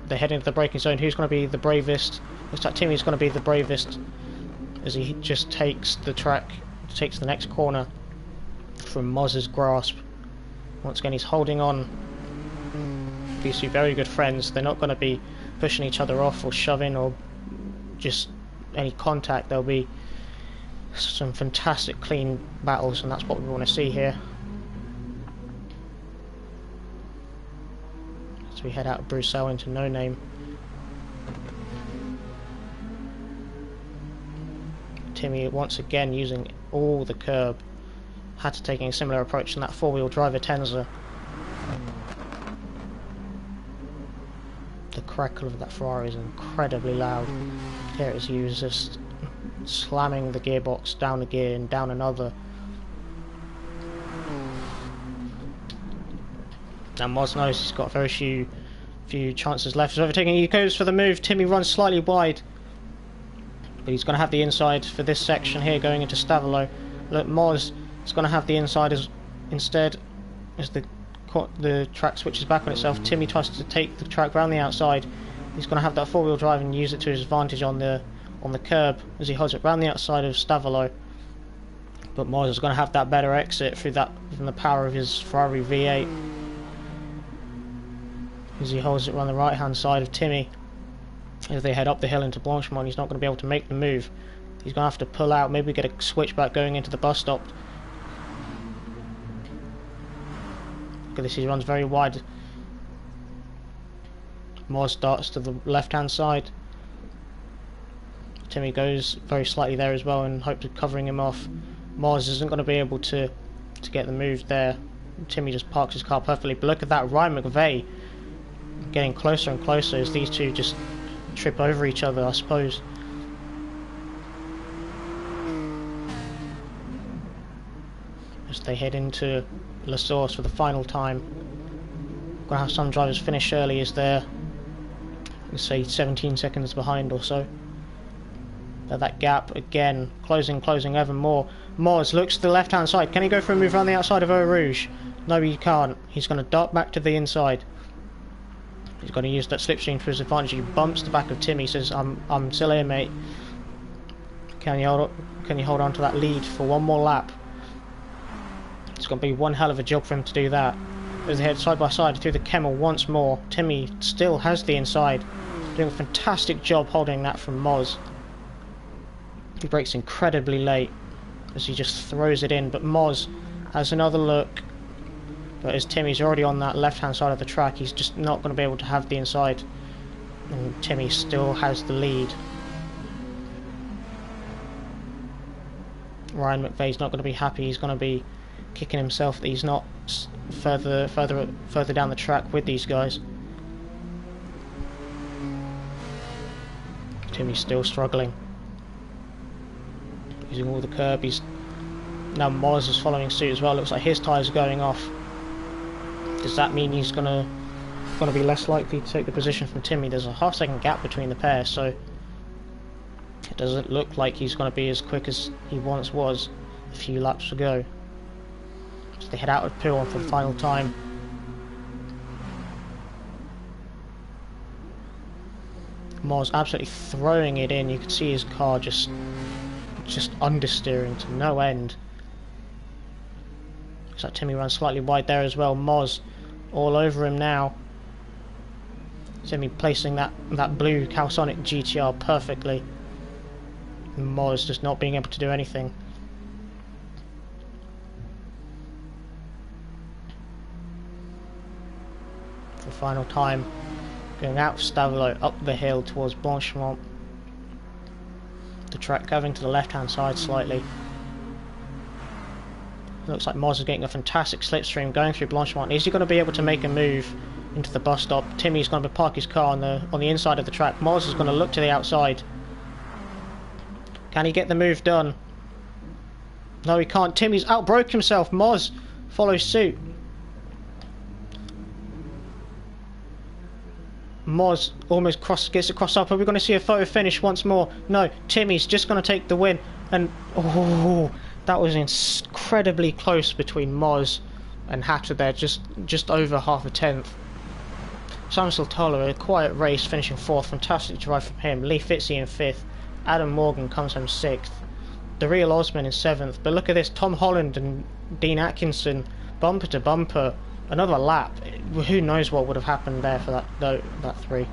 Speaker 1: They're heading to the braking zone. Who's going to be the bravest? Looks like Timmy's going to be the bravest as he just takes the next corner from Moz's grasp. Once again, he's holding on. These two very good friends. They're not going to be pushing each other off or shoving or just any contact. There'll be some fantastic clean battles, and that's what we want to see here. As we head out of Bruxelles into No Name. Timmy once again using all the curb. Had to taking a similar approach in that four-wheel drive Tenza. The crackle of that Ferrari is incredibly loud. Here it is used just slamming the gearbox down a gear and down another. Now Moz knows he's got very few chances left. He's overtaking. He goes for the move. Timmy runs slightly wide, but he's going to have the inside for this section here going into Stavelot. Look, Moz is going to have the inside instead as the track switches back on itself. Timmy tries to take the track round the outside. He's going to have that four-wheel drive and use it to his advantage on the curb as he holds it round the outside of Stavelot. But Moz is going to have that better exit through that from the power of his Ferrari V8 as he holds it around the right hand side of Timmy. As they head up the hill into Blanchemont, he's not going to be able to make the move. He's going to have to pull out, maybe get a switchback going into the bus stop. Look at this, he runs very wide. Moz starts to the left hand side. Timmy goes very slightly there as well in hopes of covering him off. Moz isn't going to be able to get the move there. Timmy just parks his car perfectly. But look at that, Ryan McVeigh getting closer and closer as these two just trip over each other, I suppose. As they head into La Source for the final time. We're going to have some drivers finish early as they're, let's say, 17 seconds behind or so. That gap again closing ever more. Moz looks to the left hand side. Can he go for a move around the outside of Eau Rouge? No, he can't. He's going to dart back to the inside. He's going to use that slipstream to his advantage. He bumps the back of Timmy. Says, "I'm still here, mate. Can you hold on to that lead for one more lap?" It's going to be one hell of a job for him to do that. As they head side by side through the Kemmel once more. Timmy still has the inside, doing a fantastic job holding that from Moz. He brakes incredibly late as he just throws it in, but Moz has another look. But as Timmy's already on that left hand side of the track, he's just not going to be able to have the inside, and Timmy still has the lead. Ryan McVeigh's not going to be happy. He's going to be kicking himself that he's not further down the track with these guys. Timmy's still struggling, using all the curb. Now Moz is following suit as well. Looks like his tyres are going off. Does that mean he's gonna be less likely to take the position from Timmy? There's a half-second gap between the pair, so it doesn't look like he's gonna be as quick as he once was a few laps ago. So they head out of Pillon for the final time. Moz absolutely throwing it in. You can see his car just understeering to no end. Looks like Timmy runs slightly wide there as well. Moz all over him now. Timmy placing that blue Calsonic GTR perfectly. And Moz just not being able to do anything. For the final time, going out of Stavelot up the hill towards Blanchemont. The track curving to the left hand side slightly. Looks like Moz is getting a fantastic slipstream going through Blanchemont. Is he going to be able to make a move into the bus stop? Timmy's going to park his car on the inside of the track. Moz is going to look to the outside. Can he get the move done? No, he can't. Timmy's outbroke himself. Moz follows suit. Moz almost gets across up. Are we going to see a photo finish once more? No, Timmy's just going to take the win. And oh, that was incredibly close between Moz and Hatter there, just over half a tenth. Sam Sultala, a quiet race, finishing 4th. Fantastic drive from him. Lee Fitzy in 5th. Adam Morgan comes home 6th. The real Osman in 7th. But look at this, Tom Holland and Dean Atkinson, bumper to bumper. Another lap. Who knows what would have happened there for that 3.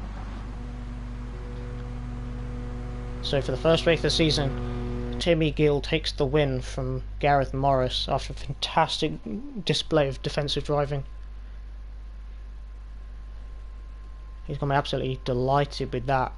Speaker 1: So for the first race of the season, Timmy Gill takes the win from Gareth Morris after a fantastic display of defensive driving. He's going to be absolutely delighted with that.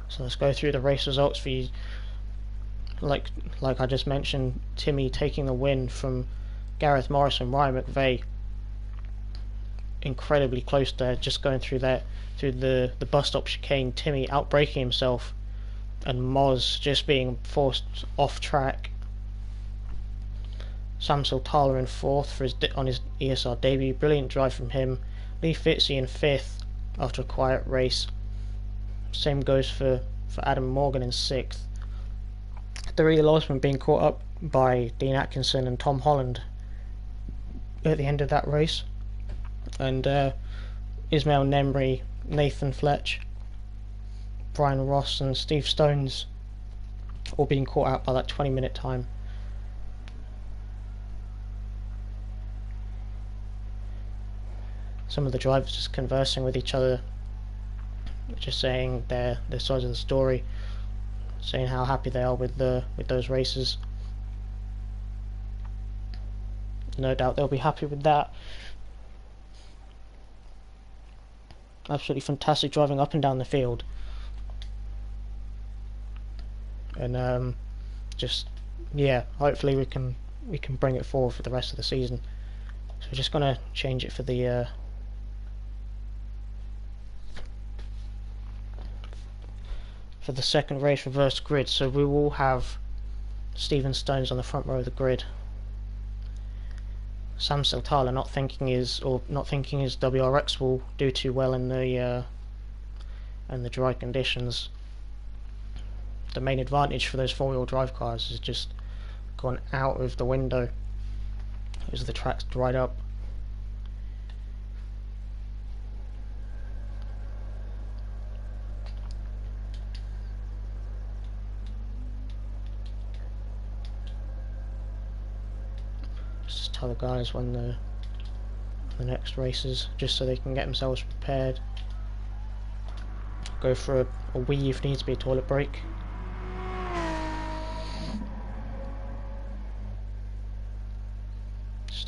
Speaker 1: So let's go through the race results for you. Like I just mentioned, Timmy taking the win from Gareth Morris and Ryan McVeigh. Incredibly close there, just going through the bus stop chicane. Timmy outbraking himself, and Moz just being forced off track. Sam Sultala in 4th on his ESR debut. Brilliant drive from him. Lee Fitzy in 5th after a quiet race. Same goes for Adam Morgan in 6th. The real Osman being caught up by Dean Atkinson and Tom Holland at the end of that race. And Ismail Nemri, Nathan Fletch, Brian Ross and Steve Stones all being caught out by that 20-minute time. Some of the drivers just conversing with each other, just saying their sides of the story, saying how happy they are with those races. No doubt they'll be happy with that. Absolutely fantastic driving up and down the field, and just yeah, hopefully we can bring it forward for the rest of the season. So we're just gonna change it for the second race reverse grid, so we will have Stephen Stones on the front row of the grid. Sam Sultala not thinking his WRX will do too well in the dry conditions. The main advantage for those 4-wheel drive cars is just gone out of the window as the track's dried up. Just tell the guys when the next races, just so they can get themselves prepared. Go for a wee if needs to be, a toilet break.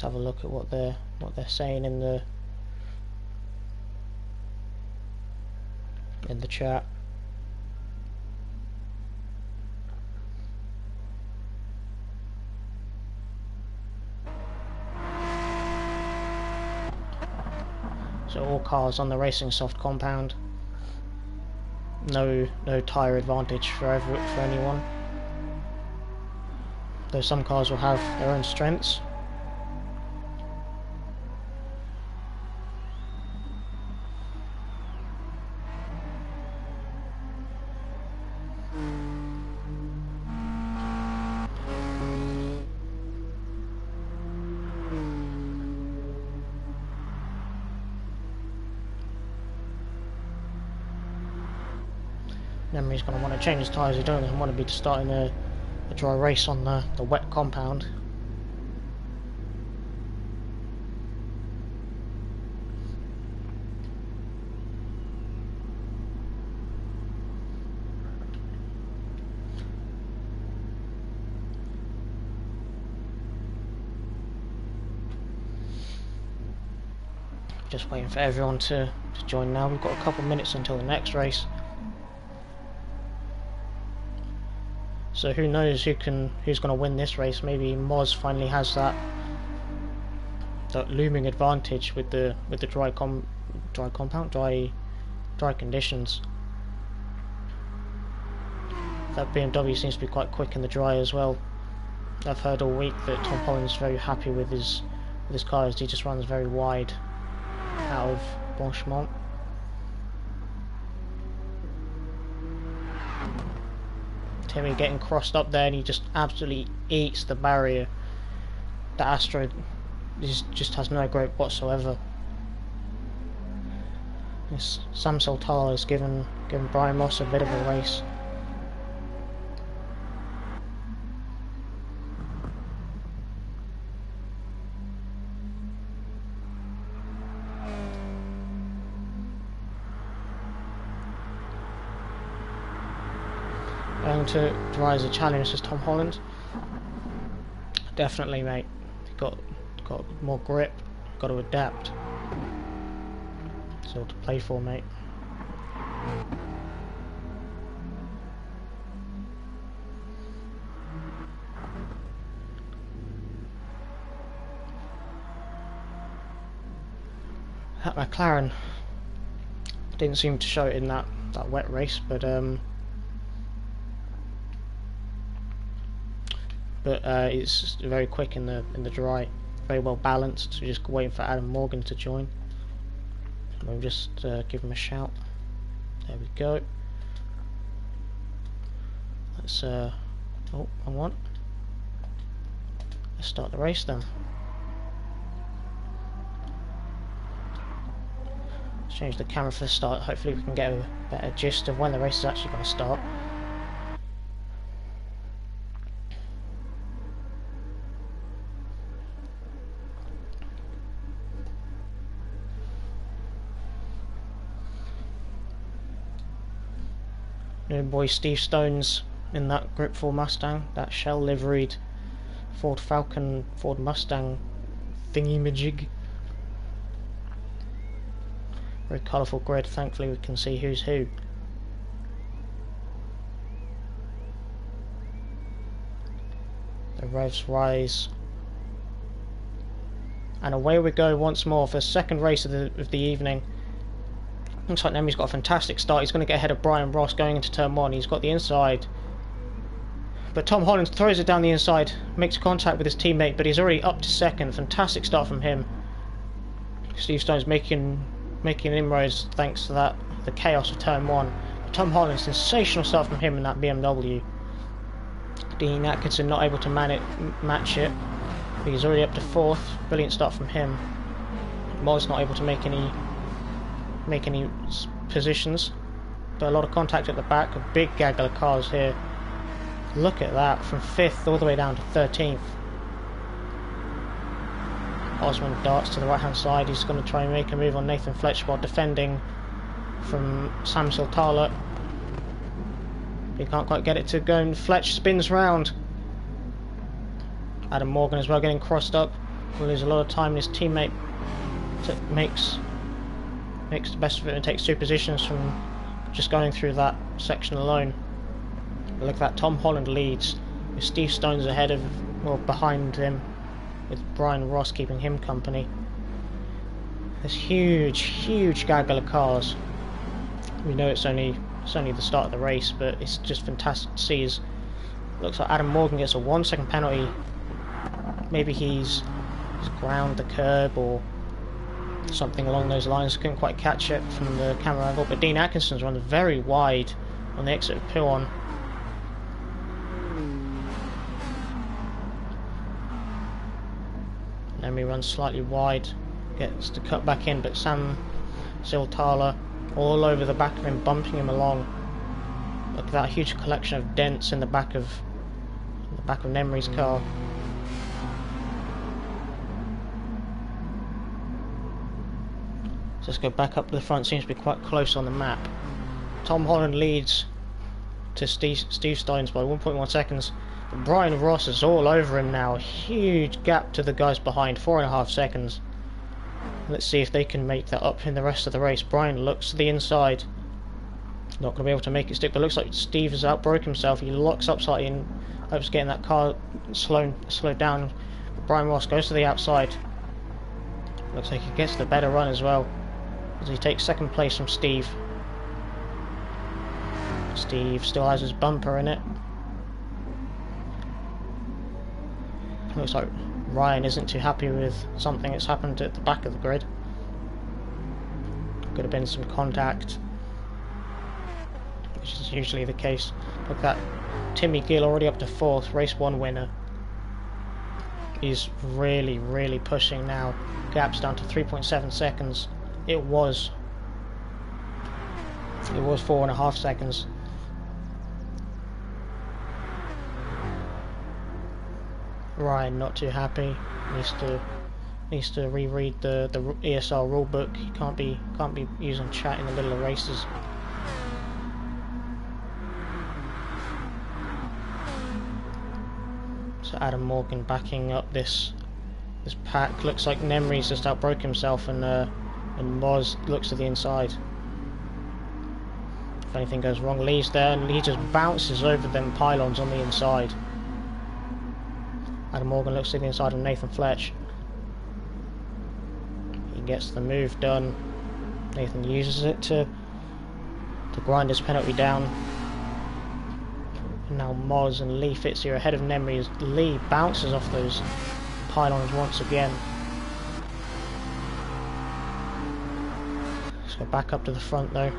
Speaker 1: have a look at what they're saying in the chat. So all cars on the Racing Soft compound. No tyre advantage for anyone. Though some cars will have their own strengths. Then he's going to want to change his tyres. He doesn't want to be starting a dry race on the wet compound. Just waiting for everyone to join now. We've got a couple minutes until the next race. So who knows who's going to win this race? Maybe Moz finally has that looming advantage with the dry conditions. That BMW seems to be quite quick in the dry as well. I've heard all week that Tom Holland's very happy with his car, as he just runs very wide out of Bonchemont. Timmy getting crossed up there, and he just absolutely eats the barrier. The Astro just has no grip whatsoever. Sam Soltara has given Brian Moss a bit of a race. Going to rise a challenge as Tom Holland. Definitely, mate. Got more grip. Got to adapt. That's all to play for, mate. That McLaren didn't seem to show it in that wet race, but it's very quick in the dry, very well balanced. So just waiting for Adam Morgan to join. We'll just give him a shout. There we go. Let's oh, wrong one. Let's start the race then. Let's change the camera for the start. Hopefully we can get a better gist of when the race is actually going to start. New boy Steve Stone's in that Grip 4 Mustang, that Chell liveried Ford Falcon, Ford Mustang thingy-majig. Very colourful grid. Thankfully we can see who's who. The revs rise, and away we go once more for the second race of the evening. Looks like Nemi's got a fantastic start. He's going to get ahead of Brian Ross going into turn 1. He's got the inside, but Tom Holland throws it down the inside, makes contact with his teammate, but he's already up to second. Fantastic start from him. Steve Stone's making inroads thanks to the chaos of turn 1. But Tom Holland, sensational start from him in that BMW. Dean Atkinson not able to match it, but he's already up to 4th. Brilliant start from him. Moz not able to make any positions, but a lot of contact at the back. A big gaggle of cars here. Look at that, from 5th all the way down to 13th. Osmond darts to the right hand side. He's going to try and make a move on Nathan Fletcher while defending from Sam Soltara. He can't quite get it to go, and Fletch spins round. Adam Morgan as well getting crossed up. will lose a lot of time. His teammate makes the best of it and takes 2 positions from just going through that section alone. But look at that, Tom Holland leads with Steve Stones ahead of, or behind him, with Brian Ross keeping him company. This huge gaggle of cars. We know it's only the start of the race, but it's just fantastic to see. Looks like Adam Morgan gets a 1-second penalty. Maybe he's ground the curb or something along those lines. Couldn't quite catch it from the camera angle, but Dean Atkinson's run very wide on the exit of Pillon. Then we run slightly wide, gets to cut back in, but Sam Siltala all over the back of him, bumping him along. Look at that huge collection of dents in the back of Nemri's car. So let's go back up to the front. Seems to be quite close on the map. Tom Holland leads to Steve Stones by 1.1 seconds. But Brian Ross is all over him now. Huge gap to the guys behind, 4.5 seconds. Let's see if they can make that up in the rest of the race. Brian looks to the inside. Not going to be able to make it stick, but looks like Steve has outbroke himself. He locks up slightly and hopes getting that car slowed down. But Brian Ross goes to the outside. Looks like he gets the better run as well, as he takes 2nd place from Steve. Steve still has his bumper in it. Looks like Ryan isn't too happy with something that's happened at the back of the grid. Could have been some contact, which is usually the case. Look at that, Timmy Gill already up to 4th, race 1 winner. He's really pushing now. Gap's down to 3.7 seconds. It was 4.5 seconds. Ryan not too happy. Needs to reread the ESR rulebook. He can't be using chat in the middle of races. So Adam Morgan backing up this pack. Looks like Nemri's just outbroke himself, and Moz looks to the inside. If anything goes wrong, Lee's there, and Lee just bounces over them pylons on the inside. Adam Morgan looks to the inside of Nathan Fletch. He gets the move done. Nathan uses it to grind his penalty down. And now Moz and Lee Fitz are ahead of Nemri as Lee bounces off those pylons once again. Let's go back up to the front though.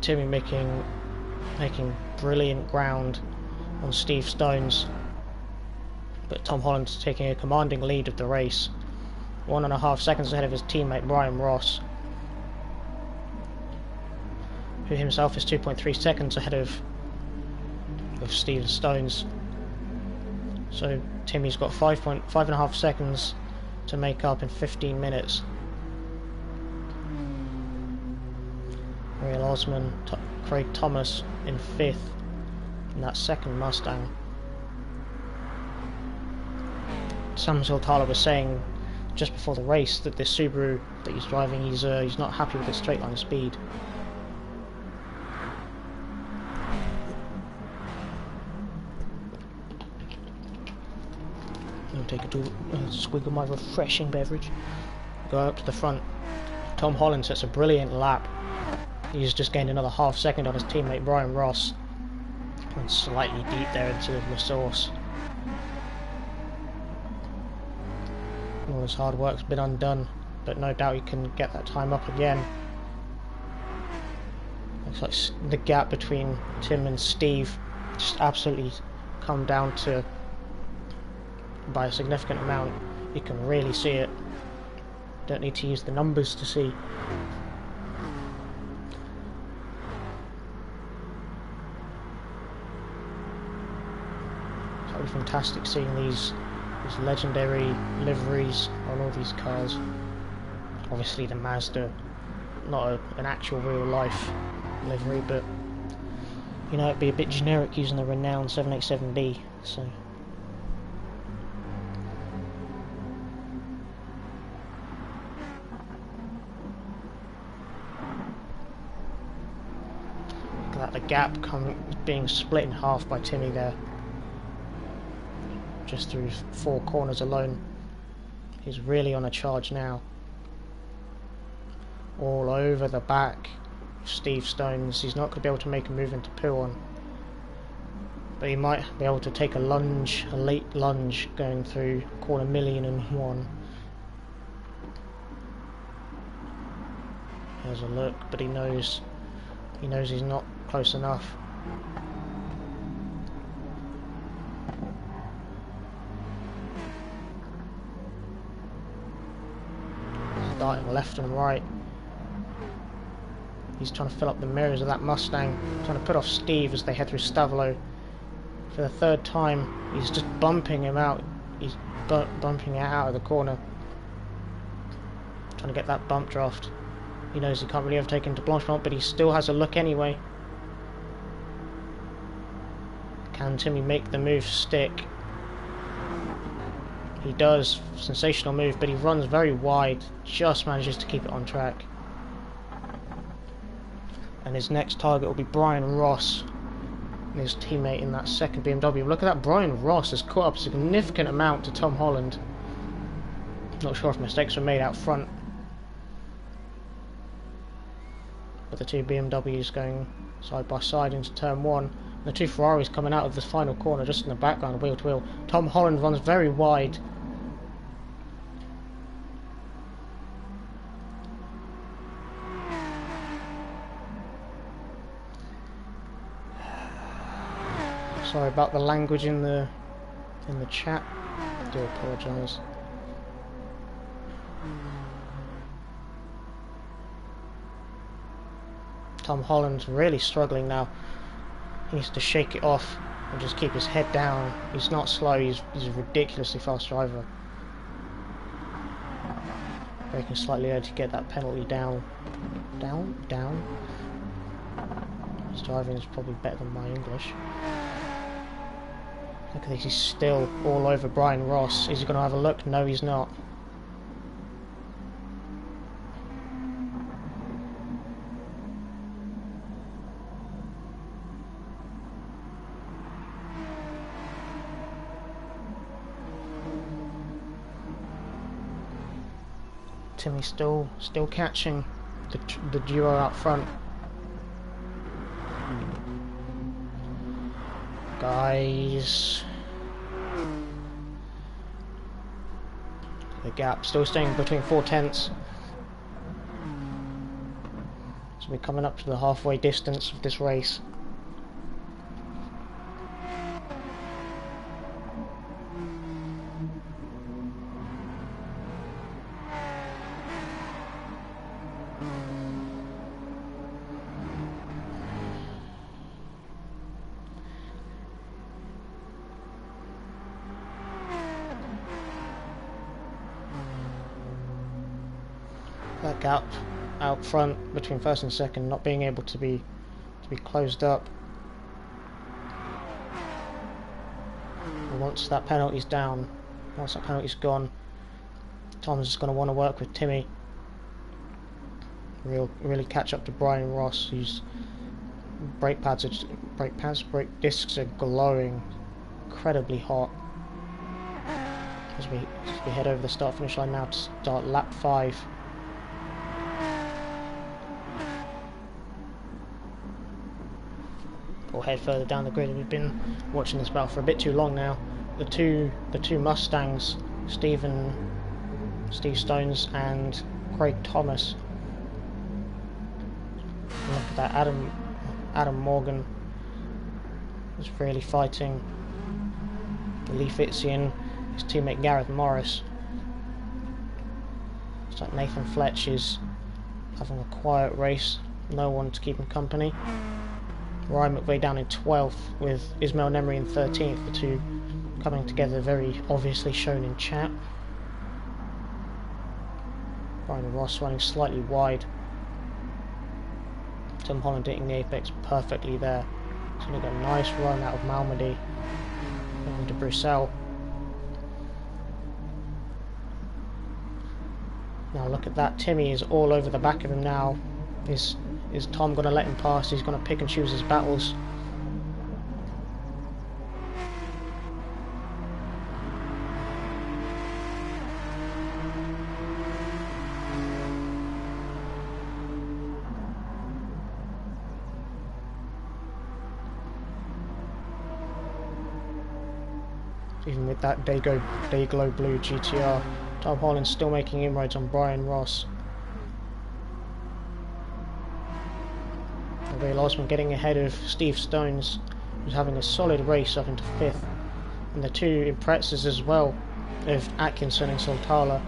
Speaker 1: Timmy making brilliant ground on Steve Stones. But Tom Holland's taking a commanding lead of the race. 1.5 seconds ahead of his teammate Brian Ross, who himself is 2.3 seconds ahead of Steve Stones. So Timmy's got 5.5 seconds to make up in 15 minutes. Real Osman, Craig Thomas in 5th in that 2nd Mustang. Sam Zoltala was saying just before the race that this Subaru that he's driving, he's not happy with its straight line speed. I'll take a swig of my refreshing beverage. Go up to the front. Tom Holland sets a brilliant lap. He's just gained another half second on his teammate Brian Ross. Went slightly deep there into the source. All his hard work's been undone, but no doubt he can get that time up again. Looks like the gap between Tim and Steve just absolutely come down to by a significant amount. You can really see it. Don't need to use the numbers to see. It's really fantastic seeing these legendary liveries on all these cars. Obviously the Mazda, not an actual real life livery, but you know, it'd be a bit generic using the renowned 787B, so gap being split in half by Timmy there. Just through 4 corners alone. He's really on a charge now. All over the back of Steve Stones. He's not going to be able to make a move into P1. But he might be able to take a lunge, a late lunge, going through corner 1,000,001. There's a look, but he knows he's not close enough. Starting left and right. He's trying to fill up the mirrors of that Mustang, trying to put off Steve as they head through Stavelot. For the 3rd time, he's just bumping him out. He's bumping it out of the corner, trying to get that bump draft. He knows he can't really overtake into Blanchemont, but he still has a look anyway. Can Timmy make the move stick? He does. Sensational move, but he runs very wide. Just manages to keep it on track. And his next target will be Brian Ross, his teammate in that second BMW. Look at that, Brian Ross has caught up a significant amount to Tom Holland. Not sure if mistakes were made out front. But the 2 BMWs going side by side into turn 1. And the 2 Ferraris coming out of the final corner just in the background, wheel to wheel. Tom Holland runs very wide. Sorry about the language in the chat. I do apologise. Tom Holland's really struggling now. He needs to shake it off and just keep his head down. He's not slow, he's a ridiculously fast driver. Braking slightly early to get that penalty down. Down. His driving is probably better than my English. Look at this, he's still all over Brian Ross. Is he going to have a look? No, he's not. Timmy still catching the duo out front. Guys, the gap still staying between 4 tenths. So we're coming up to the halfway distance of this race. That gap out front between first and second not being able to be closed up. And once that penalty's down, once that penalty's gone, Tom's just going to want to work with Timmy. Really catch up to Brian Ross, whose brake discs are glowing, incredibly hot. As we head over the start finish line now to start lap 5. We'll head further down the grid. We've been watching this battle for a bit too long now. The two Mustangs, Steve Stones and Craig Thomas. Look at that, Adam Morgan is really fighting. Lee Fitzian, his teammate Gareth Morris. It's like Nathan Fletch is having a quiet race, no one to keep him company. Ryan McVeigh down in 12th with Ismail Nemri in 13th, the two coming together very obviously shown in chat. Brian Ross running slightly wide. Tom Holland hitting the apex perfectly there. He's going to get a nice run out of Malmedy into Bruxelles. Now look at that, Timmy is all over the back of him now. Is Tom going to let him pass? He's going to pick and choose his battles. Even with that Dayglow Blue GTR, Tom Holland's still making inroads on Brian Ross. Lawman getting ahead of Steve Stones, who's having a solid race up into 5th. And the two impressors as well of Atkinson and Soltala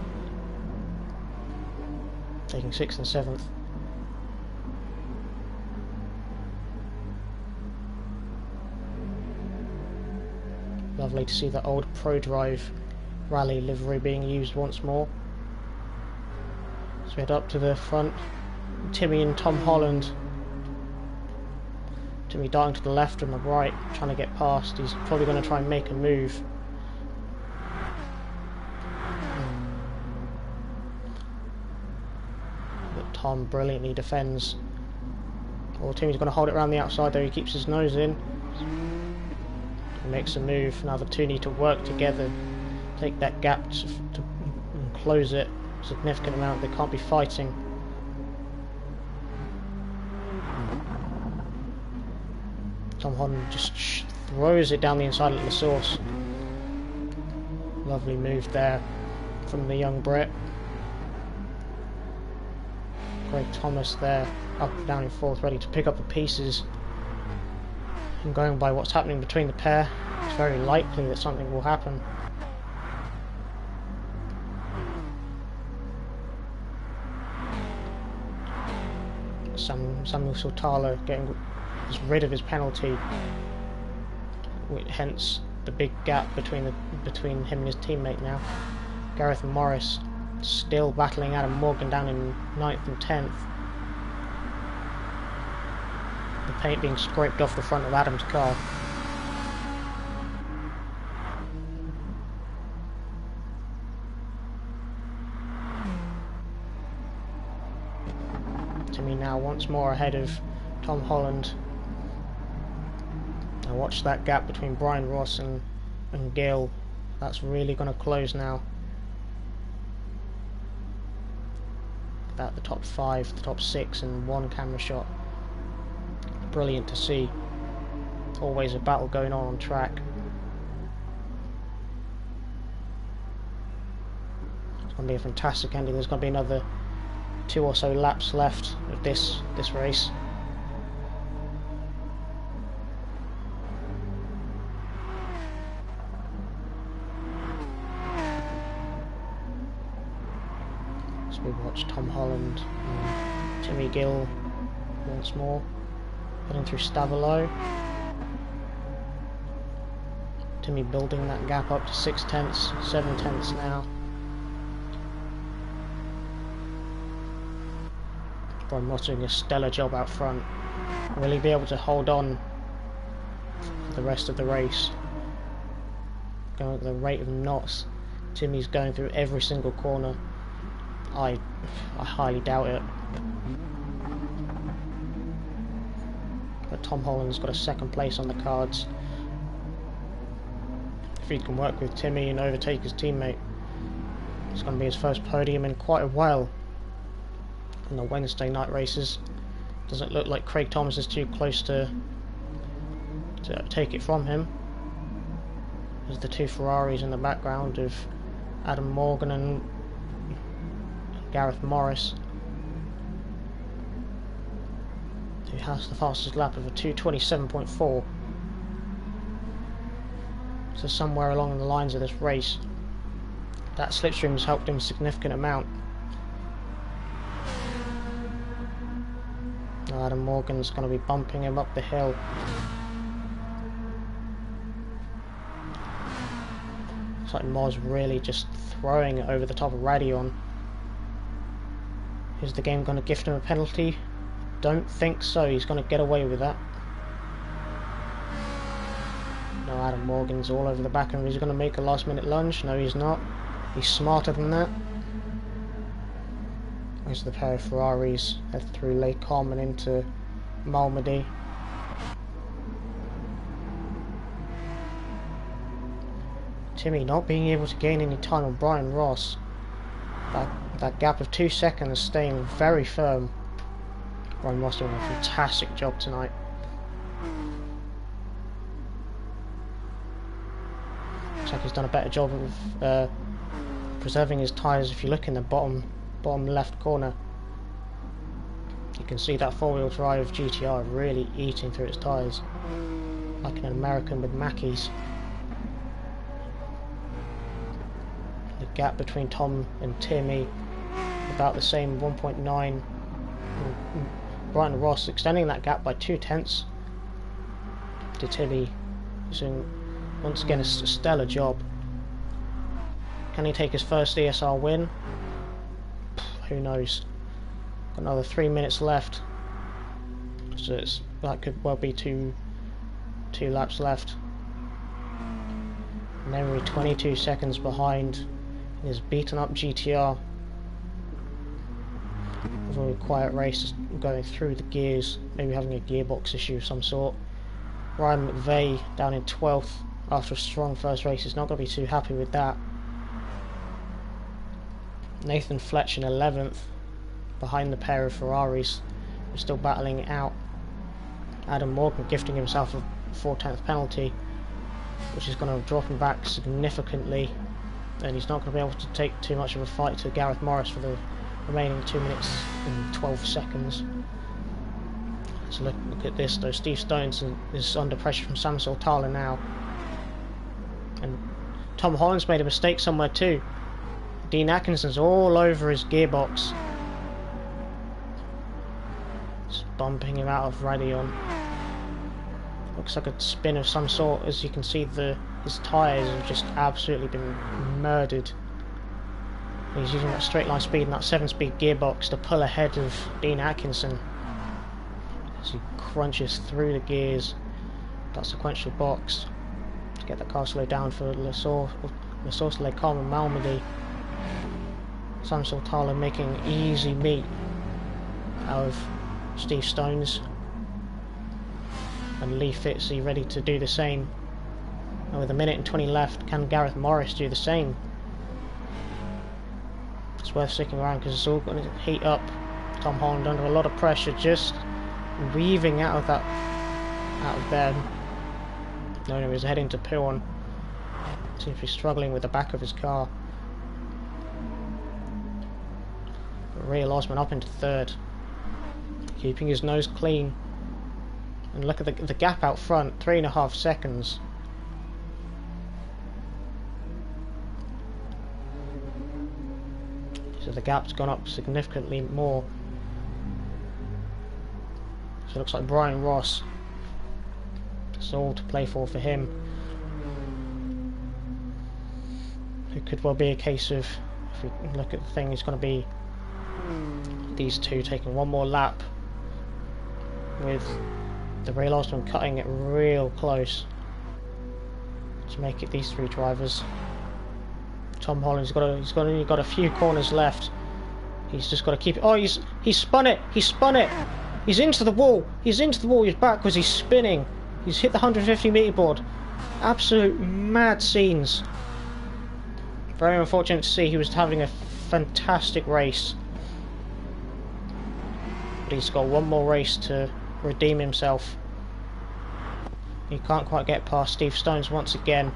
Speaker 1: taking 6th and 7th. Lovely to see the old Pro Drive rally livery being used once more. So we head up to the front. Timmy and Tom Holland. Timmy darting to the left and the right, trying to get past. He's probably going to try and make a move. But Tom brilliantly defends. Well, Timmy's going to hold it around the outside though. He keeps his nose in. He makes a move. Now the two need to work together. Take that gap to close it a significant amount. They can't be fighting. Tom Holland just throws it down the inside of the source. Lovely move there from the young Brit. Craig Thomas there, up and down in 4th, ready to pick up the pieces. And going by what's happening between the pair, it's very likely that something will happen. Samuel Soltala getting rid of his penalty, hence the big gap between him and his teammate now. Gareth Morris still battling Adam Morgan down in 9th and 10th. The paint being scraped off the front of Adam's car. Timmy now once more ahead of Tom Holland. Now watch that gap between Brian Ross and Gil. That's really going to close now. About the top 5, the top 6 and 1 camera shot. Brilliant to see. Always a battle going on track. It's going to be a fantastic ending. There's going to be another 2 or so laps left of this race. So we watch Tom Holland and Timmy Gill once more. Heading through Stavelot. Timmy building that gap up to 6/10, 7/10 now. Brian Ross doing a stellar job out front. Will he be able to hold on for the rest of the race? Going at the rate of knots. Timmy's going through every single corner. I highly doubt it. But Tom Holland's got a 2nd place on the cards. If he can work with Timmy and overtake his teammate, it's going to be his first podium in quite a while in the Wednesday night races. Doesn't look like Craig Thomas is too close to take it from him. There's the 2 Ferraris in the background of Adam Morgan and Gareth Morris, who has the fastest lap of a 2:27.4. So somewhere along the lines of this race, that slipstream's helped him a significant amount. Now Adam Morgan's going to be bumping him up the hill. Looks like Moz really just throwing it over the top of Radion. Is the game going to gift him a penalty? Don't think so. He's going to get away with that. No, Adam Morgan's all over the back, and he's going to make a last minute lunge. No, he's not. He's smarter than that. As the pair of Ferraris head through Lawman into Malmedy. Timmy not being able to gain any time on Brian Ross. That gap of 2 seconds staying very firm. Brian Ross doing a fantastic job tonight. Looks like he's done a better job of preserving his tyres. If you look in the bottom left corner, you can see that four-wheel drive GTR really eating through its tyres, like an American with Mackeys. The gap between Tom and Timmy about the same, 1.9. Brian Ross extending that gap by 2/10 to Timmy. So once again a stellar job. Can he take his first ESR win? Who knows? Got another 3 minutes left, so that could well be two laps left. Memory 22 seconds behind his beaten up GTR. A very quiet race, just going through the gears, maybe having a gearbox issue of some sort. Ryan McVeigh down in 12th after a strong first race. He's not going to be too happy with that. Nathan Fletch in 11th, behind the pair of Ferraris. We're still battling it out. Adam Morgan gifting himself a 4/10 penalty, which is going to drop him back significantly, and he's not going to be able to take too much of a fight to Gareth Morris for the remaining 2 minutes and 12 seconds. So look at this though. Steve Stones is under pressure from Sam Sultala now, and Tom Holland's made a mistake somewhere too. Dean Atkinson's all over his gearbox. Just bumping him out of Radion. Looks like a spin of some sort. As you can see, his tyres have just absolutely been murdered. He's using that straight line speed and that 7-speed gearbox to pull ahead of Dean Atkinson as he crunches through the gears. That sequential box to get the car slowed down for La Source, Lawman and Malmedy. Sam Sultala making easy meat out of Steve Stones, and Lee Fitzy ready to do the same. And with 1 minute and 20 left, can Gareth Morris do the same? It's worth sticking around because it's all going to heat up. Tom Holland under a lot of pressure, just weaving out of there. No, he's heading to Pillon. Seems to be struggling with the back of his car. Real Osman up into 3rd, keeping his nose clean. And look at the gap out front, 3.5 seconds. So the gap's gone up significantly more. So it looks like Brian Ross, it's all to play for him. It could well be a case of, if we look at the thing, it's going to be these two taking one more lap, with the Real Osman cutting it real close to make it these 3 drivers. Tom Holland's only got a few corners left. He's just got to keep it. Oh, he's spun it. He spun it. He's into the wall. He's backwards. He's spinning. He's hit the 150 meter board. Absolute mad scenes. Very unfortunate to see. He was having a fantastic race, but he's got one more race to redeem himself. He can't quite get past Steve Stones once again.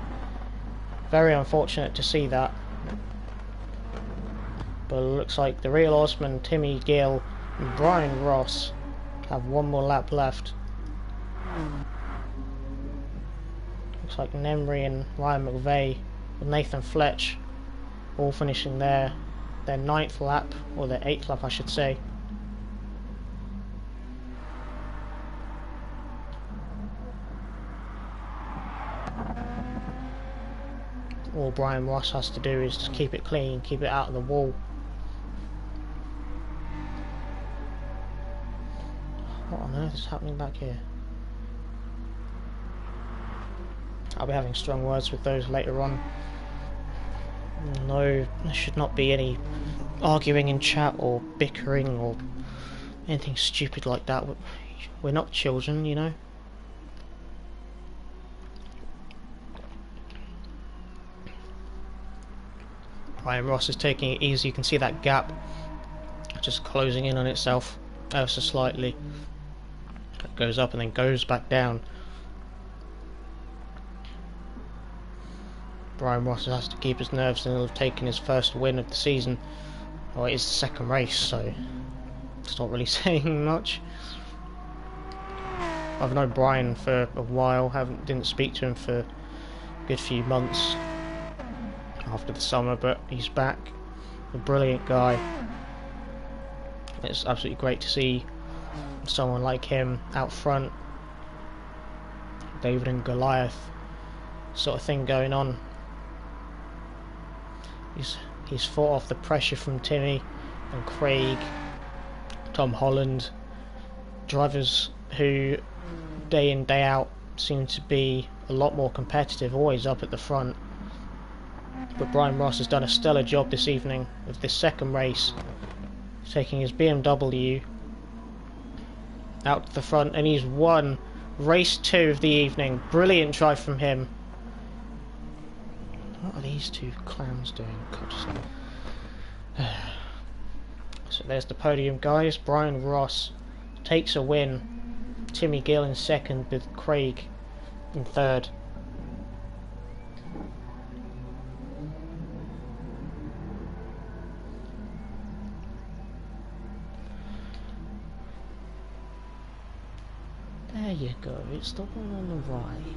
Speaker 1: Very unfortunate to see that. But it looks like the Real Osman, Timmy Gill and Brian Ross have one more lap left. Looks like Nemri and Ryan McVeigh and Nathan Fletch all finishing their 9th lap, or their 8th lap I should say. All Brian Ross has to do is just keep it clean, keep it out of the wall. What on earth is happening back here? I'll be having strong words with those later on. No, there should not be any arguing in chat or bickering or anything stupid like that. We're not children, you know. Brian Ross is taking it easy. You can see that gap just closing in on itself ever so slightly. It goes up and then goes back down. Brian Ross has to keep his nerves and he'll have taken his first win of the season. Well, it is the second race, so it's not really saying much. I've known Brian for a while, didn't speak to him for a good few months after the summer, but he's back. A brilliant guy. It's absolutely great to see someone like him out front. David and Goliath sort of thing going on. He's fought off the pressure from Timmy and Craig, Tom Holland, drivers who day in day out seem to be a lot more competitive, always up at the front. But Brian Ross has done a stellar job this evening of this second race, taking his BMW out to the front, and he's won race 2 of the evening. Brilliant drive from him. What are these two clowns doing? So there's the podium, guys. Brian Ross takes a win. Timmy Gill in second, with Craig in third. There you go, it's the one on the right.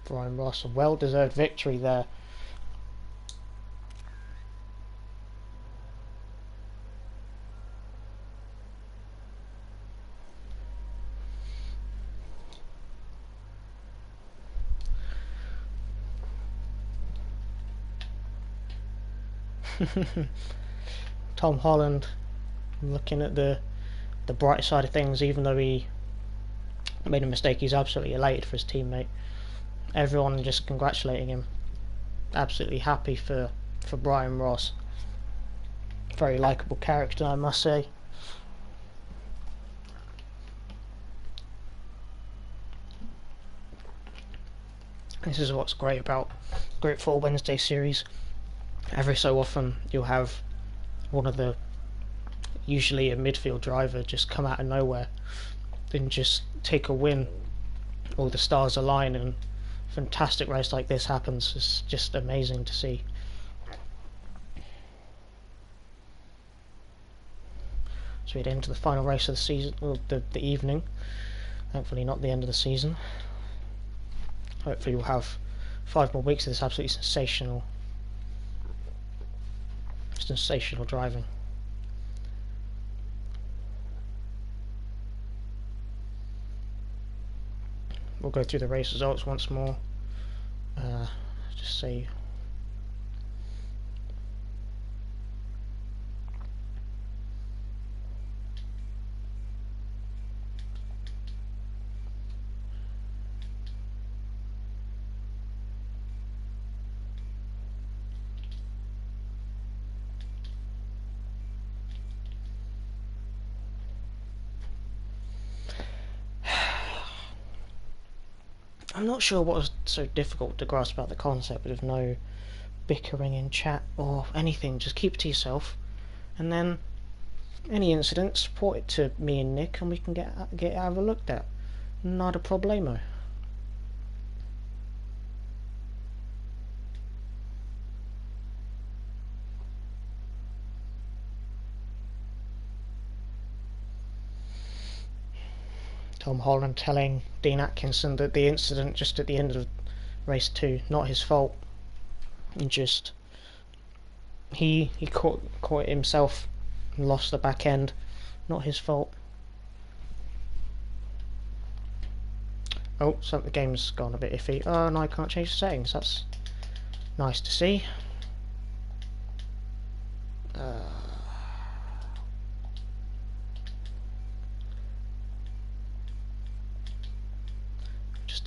Speaker 1: Brian Ross, a well-deserved victory there. Tom Holland looking at the bright side of things, even though he made a mistake, he's absolutely elated for his teammate. Everyone just congratulating him. Absolutely happy for Brian Ross. Very likeable character, I must say. This is what's great about Group 4 Wednesday series. Every so often you'll have one of the, usually a midfield driver, just come out of nowhere and just take a win. All the stars align and a fantastic race like this happens. It's just amazing to see. So we'd enter the final race of the season, or the evening. Thankfully not the end of the season. Hopefully we'll have 5 more weeks of this absolutely sensational driving. We'll go through the race results once more. Just say I'm not sure what was so difficult to grasp about the concept of no bickering in chat or anything. Just keep it to yourself, and then any incidents, report it to me and Nick, and we can get it overlooked at. Not a problemo. Tom Holland telling Dean Atkinson that the incident just at the end of race 2, not his fault, and just he caught it himself and lost the back end, not his fault. Oh, so the game's gone a bit iffy. Oh, no, I can't change the settings. That's nice to see.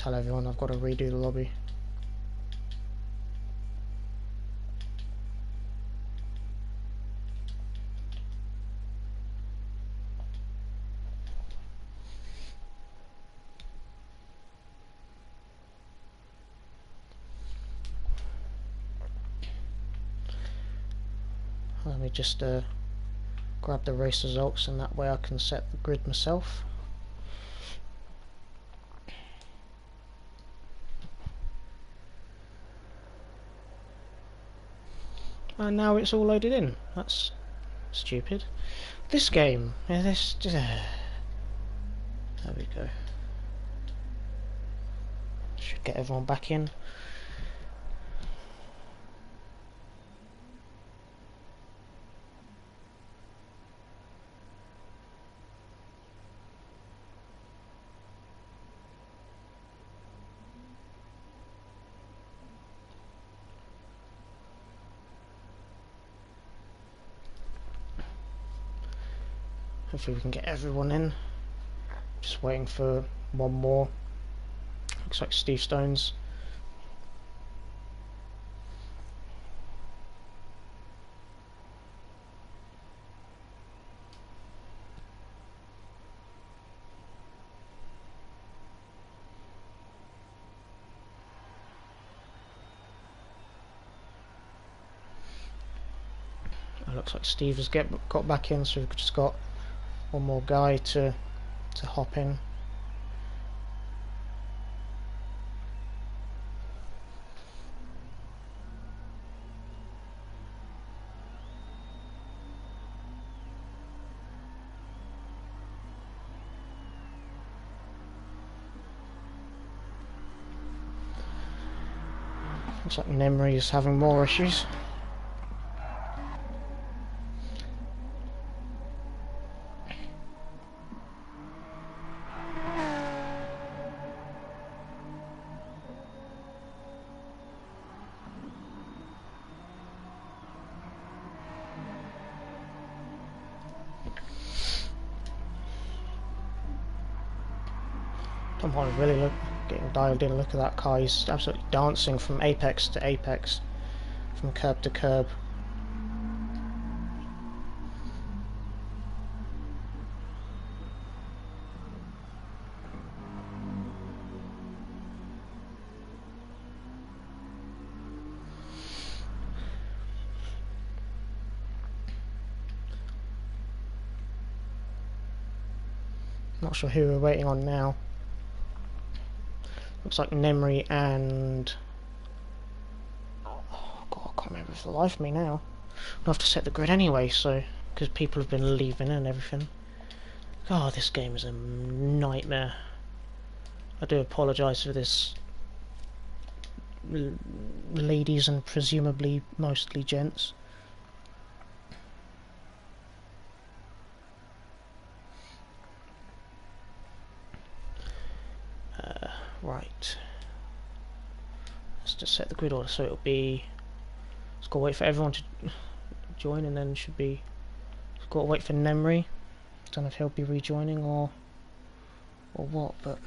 Speaker 1: tell everyone I've got to redo the lobby. Let me just grab the race results, and that way I can set the grid myself. And now it's all loaded in. That's stupid. This game, there we go. Should get everyone back in. Hopefully we can get everyone in. Just waiting for one more. Looks like Steve Stones. It looks like Steve has got back in, so we've just got one more guy to hop in. Looks like Nemri is having more issues. Come on, really getting dialed in. Look at that car, he's absolutely dancing from apex to apex, from curb to curb. Not sure who we're waiting on now. Looks like Nemri and... oh god, I can't remember for the life of me now. I'll have to set the grid anyway, so... because people have been leaving and everything. God, this game is a nightmare. I do apologise for this, ladies and presumably mostly gents. Right. Let's just set the grid order so it'll be... Just gotta wait for everyone to join, and then should be... Just gotta wait for Nemri. Don't know if he'll be rejoining or what, but...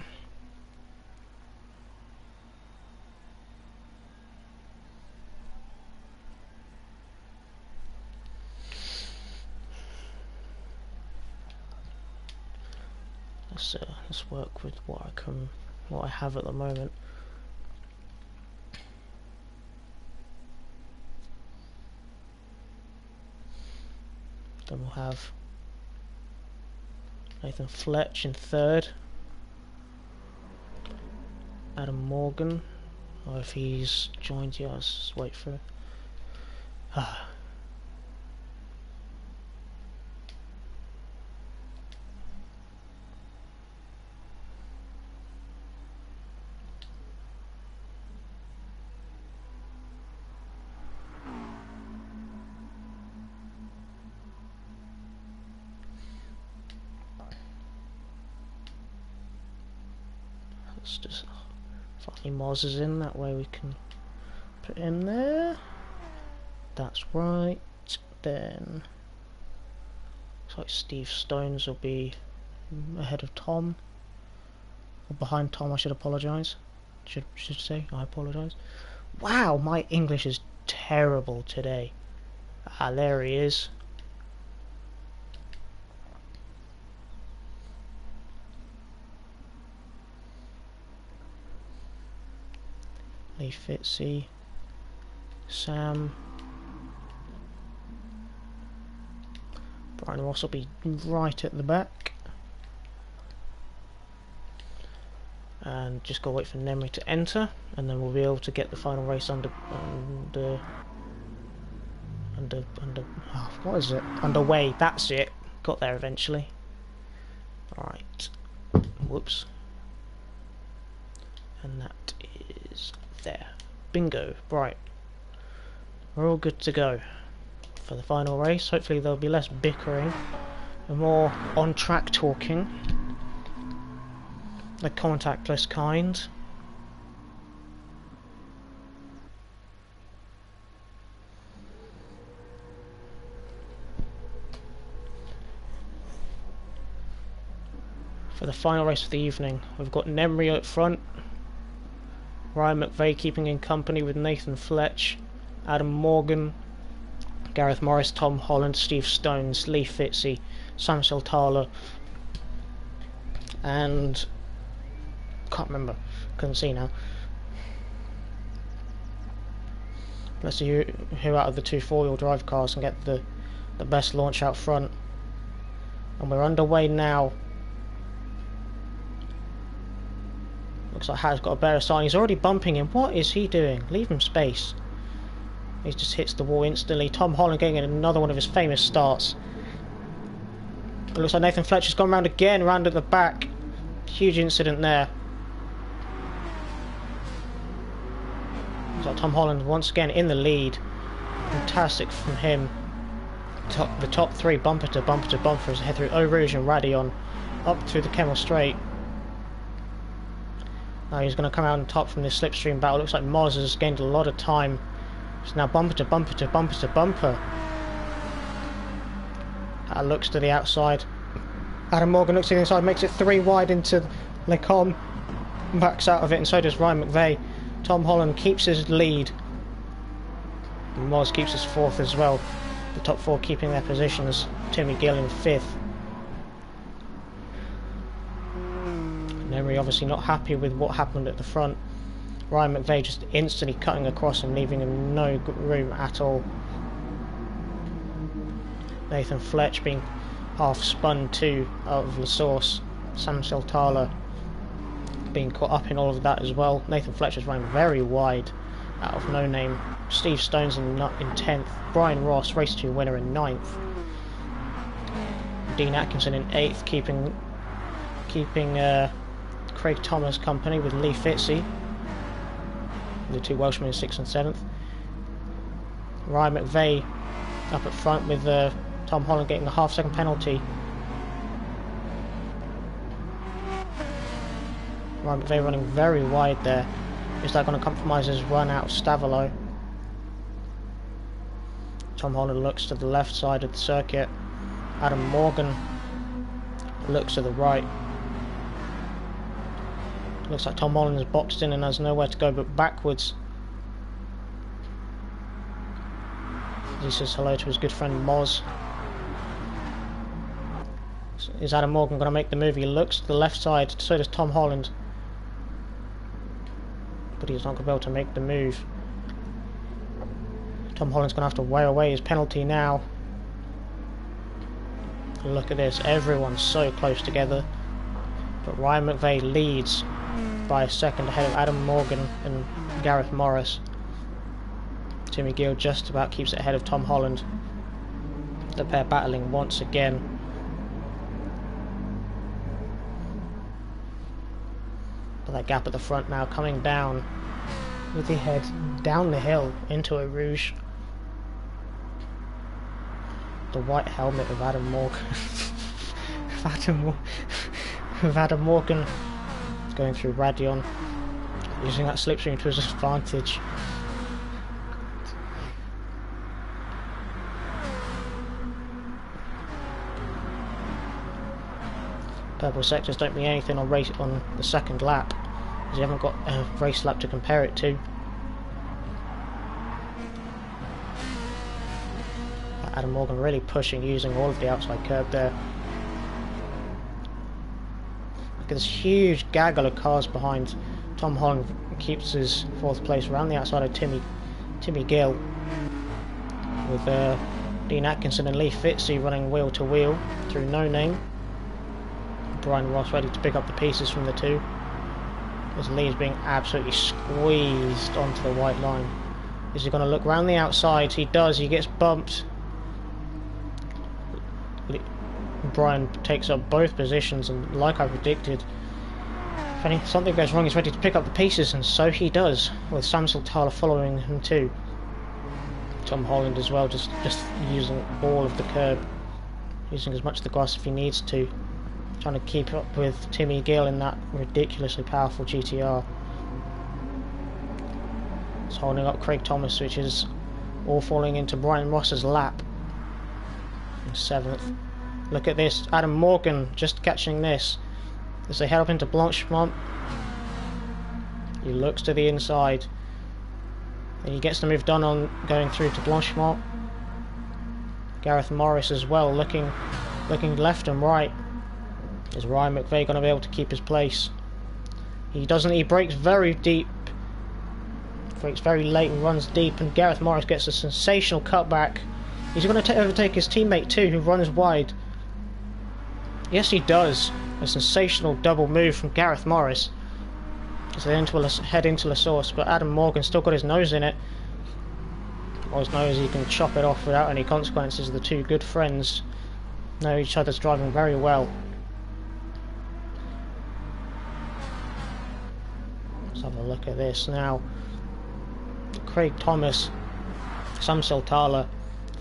Speaker 1: Let's work with what I have at the moment. Then we'll have Nathan Fletch in third. Adam Morgan. Or if he's joined, yeah, let's just wait for it. Let's just finally Moz is in, that way we can put in there. That's right. Then looks like Steve Stones will be ahead of Tom, or behind Tom, I should apologise. should say. I apologise. Wow, my English is terrible today. Ah, there he is. Lee Fitzy, Sam, Brian Ross will be right at the back, and just gotta wait for Nemri to enter, and then we'll be able to get the final race underway. That's it. Got there eventually. Alright. Whoops. And that is there. Bingo. Right. We're all good to go for the final race. Hopefully there'll be less bickering and more on-track talking. The contactless kind. For the final race of the evening, we've got Nemri up front, Ryan McVeigh keeping in company with Nathan Fletch, Adam Morgan, Gareth Morris, Tom Holland, Steve Stones, Lee Fitzy, Sam Saltala, and can't remember, couldn't see now. Let's see who out of the two four-wheel drive cars can get the best launch out front. And we're underway now. Looks like Hat's got a better sign. He's already bumping him. What is he doing? Leave him space. He just hits the wall instantly. Tom Holland getting another one of his famous starts. It looks like Nathan Fletcher's gone round again, round at the back. Huge incident there. Looks like Tom Holland once again in the lead. Fantastic from him. The top three bumper to bumper to bumper as they head through Eau Rouge and Radion up through the Kemmel Straight. Now he's going to come out on top from this slipstream battle. Looks like Moz has gained a lot of time. It's now bumper to bumper to bumper to bumper. That looks to the outside. Adam Morgan looks to the inside, makes it 3 wide into Lecom. Backs out of it, and so does Ryan McVeigh. Tom Holland keeps his lead. And Moz keeps his 4th as well. The top 4 keeping their positions. Timmy Gill in 5th. Nemri obviously not happy with what happened at the front. Ryan McVeigh just instantly cutting across and leaving him no room at all. Nathan Fletch being half spun too out of the source. Sam Saltala being caught up in all of that as well. Nathan Fletcher's running very wide out of no name. Steve Stones in 10th. Brian Ross, race 2 winner, in 9th. Dean Atkinson in 8th, keeping Craig Thomas company with Lee Fitzy. The 2 Welshmen in 6th and 7th. Ryan McVeigh up at front with Tom Holland getting the half-second penalty. Ryan McVeigh running very wide there. Is that going to compromise his run out of Stavolo? Tom Holland looks to the left side of the circuit. Adam Morgan looks to the right. Looks like Tom Holland is boxed in and has nowhere to go but backwards. He says hello to his good friend Moz. Is Adam Morgan going to make the move? He looks to the left side, so does Tom Holland. But he's not going to be able to make the move. Tom Holland's going to have to wear away his penalty now. Look at this, everyone's so close together. But Ryan McVeigh leads by a second ahead of Adam Morgan and Gareth Morris. Timmy Gill just about keeps it ahead of Tom Holland. The pair battling once again. But that gap at the front now coming down with the head down the hill into a Rouge. The white helmet of Adam Morgan. of Adam Morgan going through Radion, using that slipstream to his advantage. Purple sectors don't mean anything on the second lap. because you haven't got a race lap to compare it to. Adam Morgan really pushing, using all of the outside curb there. Look at this huge gaggle of cars behind Tom Holland. Keeps his 4th place around the outside of Timmy Gill, with Dean Atkinson and Lee Fitzy running wheel to wheel through No Name. Brian Ross ready to pick up the pieces from the two, as Lee's being absolutely squeezed onto the white line. Is he going to look round the outside? He does. He gets bumped. Brian takes up both positions, and like I predicted, if something goes wrong, he's ready to pick up the pieces, and so he does, with Sam Sultala following him too. Tom Holland as well, just using all of the curb, using as much of the grass if he needs to, trying to keep up with Timmy Gill in that ridiculously powerful GTR. It's holding up Craig Thomas, which is all falling into Brian Ross's lap. In 7th. Look at this, Adam Morgan just catching this as they head up into Blanchemont. He looks to the inside, and he gets the move done on going through to Blanchemont. Gareth Morris as well, looking left and right. Is Ryan McVeigh going to be able to keep his place? He doesn't. He brakes very deep, brakes very late and runs deep, and Gareth Morris gets a sensational cutback. He's going to overtake his teammate too, who runs wide. Yes, he does. A sensational double move from Gareth Morris as they head into La Source, but Adam Morgan still got his nose in it. Always knows he can chop it off without any consequences. The two good friends know each other's driving very well. Let's have a look at this now. Craig Thomas, Sam Sultala,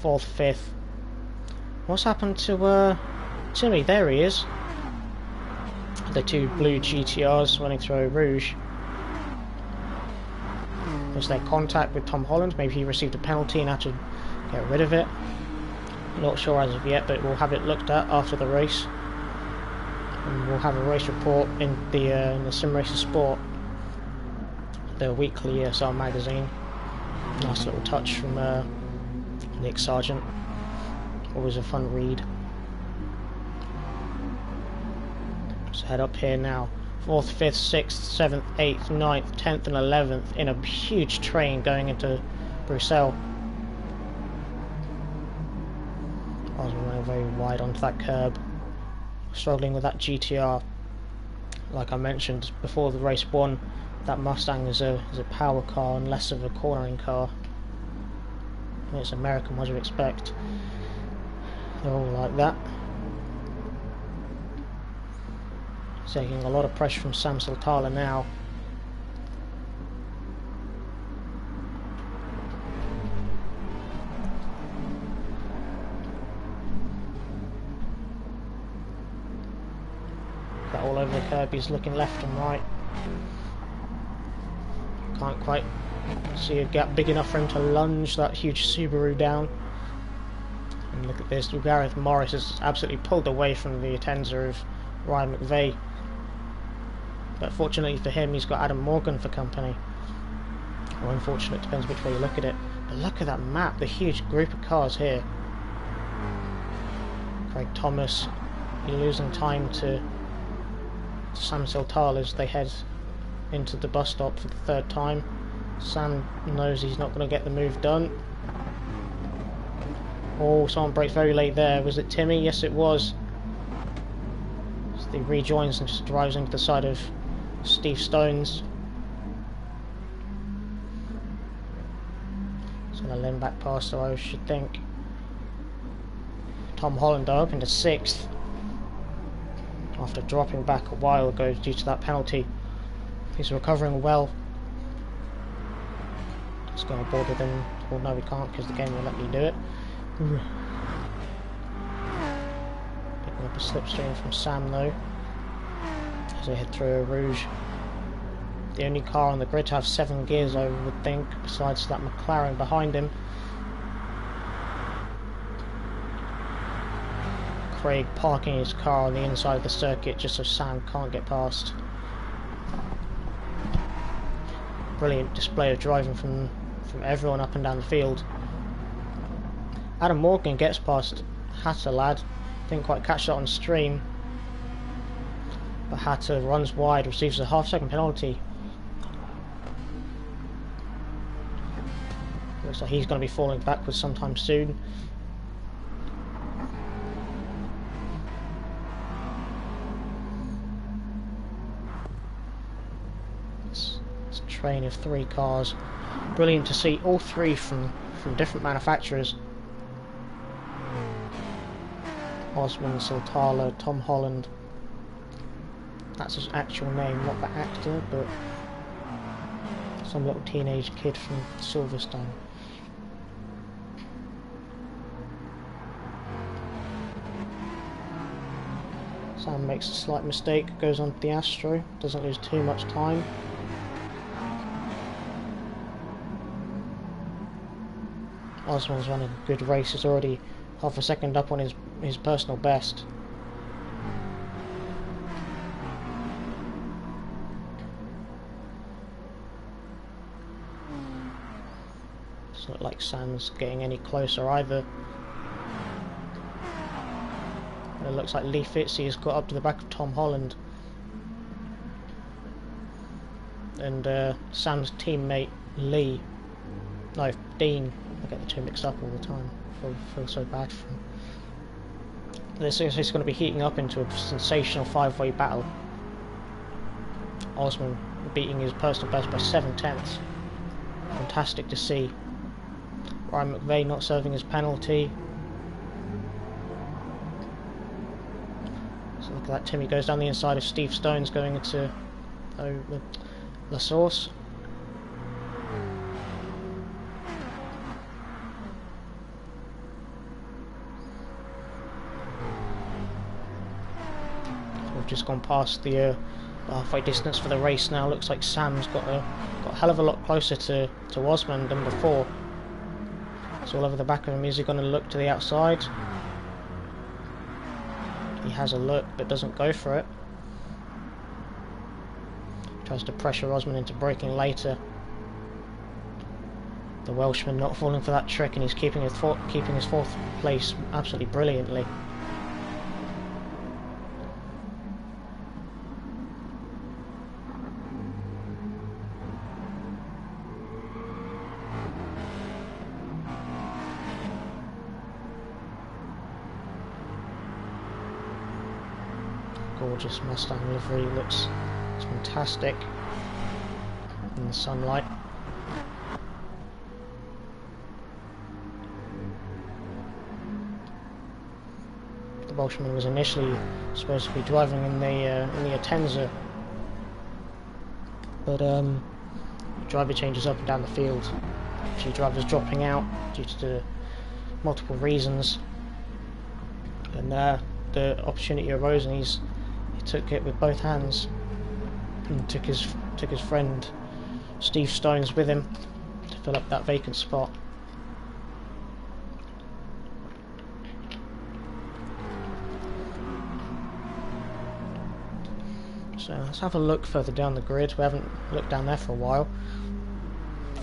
Speaker 1: 4th, 5th. What's happened to Timmy? There he is. The two blue GTRs running through Eau Rouge. Was there contact with Tom Holland? Maybe he received a penalty and had to get rid of it. Not sure as of yet, but we'll have it looked at after the race. And we'll have a race report in the Sim Racing Sport, the weekly ESR magazine. Nice little touch from Nick Sargent. Always a fun read. So head up here now. 4th, 5th, 6th, 7th, 8th, 9th, 10th and 11th in a huge train going into Bruxelles. I was running very wide onto that curb, struggling with that GTR. Like I mentioned before the race one, that Mustang is a power car and less of a cornering car. I mean, it's American, what do you expect? They're all like that. Taking a lot of pressure from Sam Sultala now. Got all over the curb, he's looking left and right. Can't quite see a gap big enough for him to lunge that huge Subaru down. And look at this, Gareth Morris has absolutely pulled away from the Atenza of Ryan McVeigh. But fortunately for him, he's got Adam Morgan for company. Or unfortunate, depends which way you look at it. But look at that map, the huge group of cars here. Craig Thomas, you're losing time to Sam Sultala as they head into the bus stop for the 3rd time. Sam knows he's not going to get the move done. Oh, someone brakes very late there. Was it Timmy? Yes, it was. So he rejoins and just drives into the side of Steve Stones. So they'll let him back past, so I should think. Tom Holland up into 6th after dropping back a while ago due to that penalty. He's recovering well. Let's go on board with him. Well, no, we can't because the game won't let me do it. Picking up a slipstream from Sam though as they head through Eau Rouge. The only car on the grid to have 7 gears, I would think, besides that McLaren behind him. Craig parking his car on the inside of the circuit just so Sam can't get past. brilliant display of driving from everyone up and down the field. Adam Morgan gets past Hatter Lad, didn't quite catch that on stream, but Hatter runs wide, receives a half-second penalty. Looks like he's going to be falling backwards sometime soon. It's a train of 3 cars. Brilliant to see all 3 from different manufacturers. Osman, Sultala, Tom Holland. That's his actual name, not the actor, but some little teenage kid from Silverstone. Sam makes a slight mistake, goes onto the Astro, doesn't lose too much time. Osman's running a good race, he's already half a second up on his personal best. Doesn't look like Sam's getting any closer either. It looks like Lee Fitzy has got up to the back of Tom Holland. And Sam's teammate Lee, no, Dean, I get the two mixed up all the time. I feel so bad for him. This is going to be heating up into a sensational 5-way battle. Osman beating his personal best by 7/10. Fantastic to see. Ryan McVeigh not serving his penalty. So look at that, Timmy goes down the inside of Steve Stones going into the source. We've just gone past the halfway distance for the race now. Looks like Sam's got a hell of a lot closer to Osman than before. It's all over the back of him. Is he going to look to the outside? He has a look but doesn't go for it. Tries to pressure Osman into braking later. The Welshman not falling for that trick, and he's keeping his fourth place absolutely brilliantly. Gorgeous Mustang livery, looks fantastic in the sunlight. The Welshman was initially supposed to be driving in the Atenza, but the driver changes up and down the field. A few drivers dropping out due to multiple reasons, and the opportunity arose, and he took it with both hands and took his friend Steve Stones with him to fill up that vacant spot. So let's have a look further down the grid. We haven't looked down there for a while.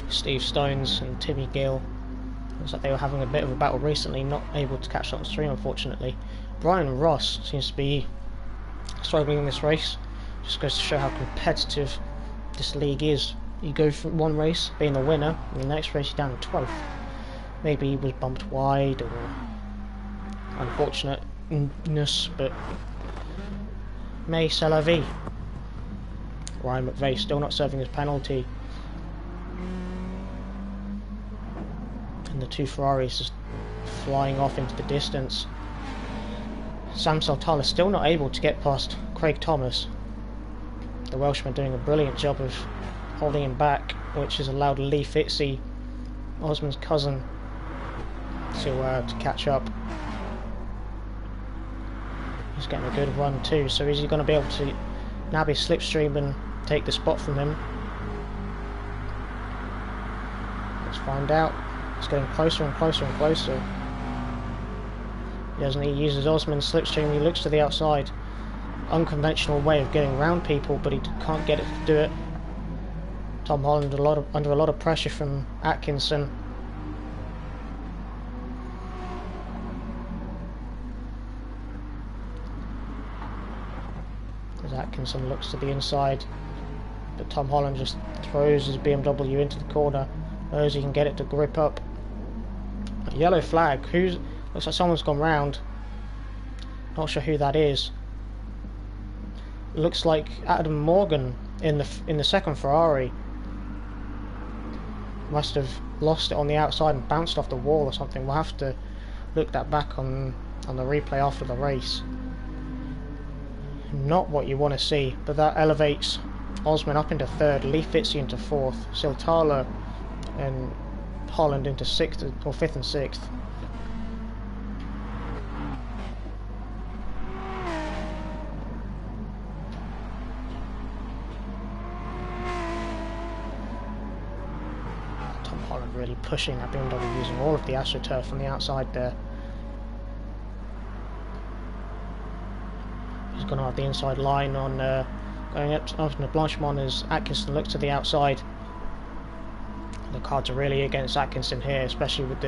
Speaker 1: Steve Stones and Timmy Gill. Looks like they were having a bit of a battle recently, not able to catch up on stream unfortunately. Brian Ross seems to be struggling in this race. Just goes to show how competitive this league is. You go from one race being the winner, and the next race you're down to 12th. Maybe he was bumped wide or unfortunateness, but mais c'est la vie. Ryan McVeigh still not serving his penalty, and the two Ferraris just flying off into the distance. Sam Sultala still not able to get past Craig Thomas. The Welshman doing a brilliant job of holding him back, which has allowed Lee Fitzy, Osman's cousin, to catch up. He's getting a good run too, so is he going to be able to now be slipstream and take the spot from him? Let's find out. It's getting closer and closer and closer. He uses Osman's slipstream, he looks to the outside. Unconventional way of getting around people, but he can't get it to do it. Tom Holland under a lot of pressure from Atkinson. As Atkinson looks to the inside, but Tom Holland just throws his BMW into the corner, knows he can get it to grip up. A yellow flag. Looks like someone's gone round. Not sure who that is. Looks like Adam Morgan in the second Ferrari. Must have lost it on the outside and bounced off the wall or something. We'll have to look that back on the replay after the race. Not what you want to see, but that elevates Osman up into third, Lee Fitzy into fourth, Siltala and Holland into sixth or fifth and sixth. Tom Holland really pushing that BMW, using all of the AstroTurf on the outside there. He's gone out the inside line on going up to Blanchimont as Atkinson looks to the outside. The cards are really against Atkinson here, especially with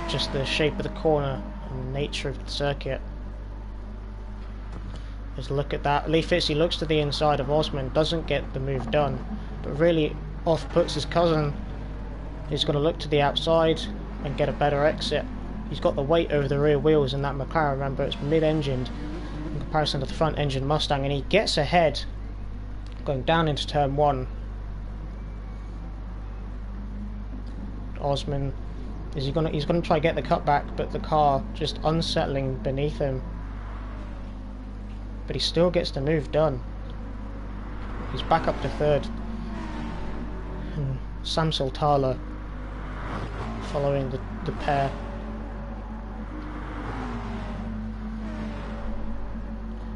Speaker 1: just the shape of the corner and the nature of the circuit. Let's look at that. Lee Fitzy looks to the inside of Osman, doesn't get the move done, but really off-puts his cousin. He's got to look to the outside and get a better exit. He's got the weight over the rear wheels in that McLaren, remember it's mid-engined in comparison to the front-engine Mustang, and he gets ahead going down into turn 1. Osman, he's gonna try to get the cutback, but the car just unsettling beneath him. But he still gets the move done. He's back up to third. And Sam Siltala following the pair.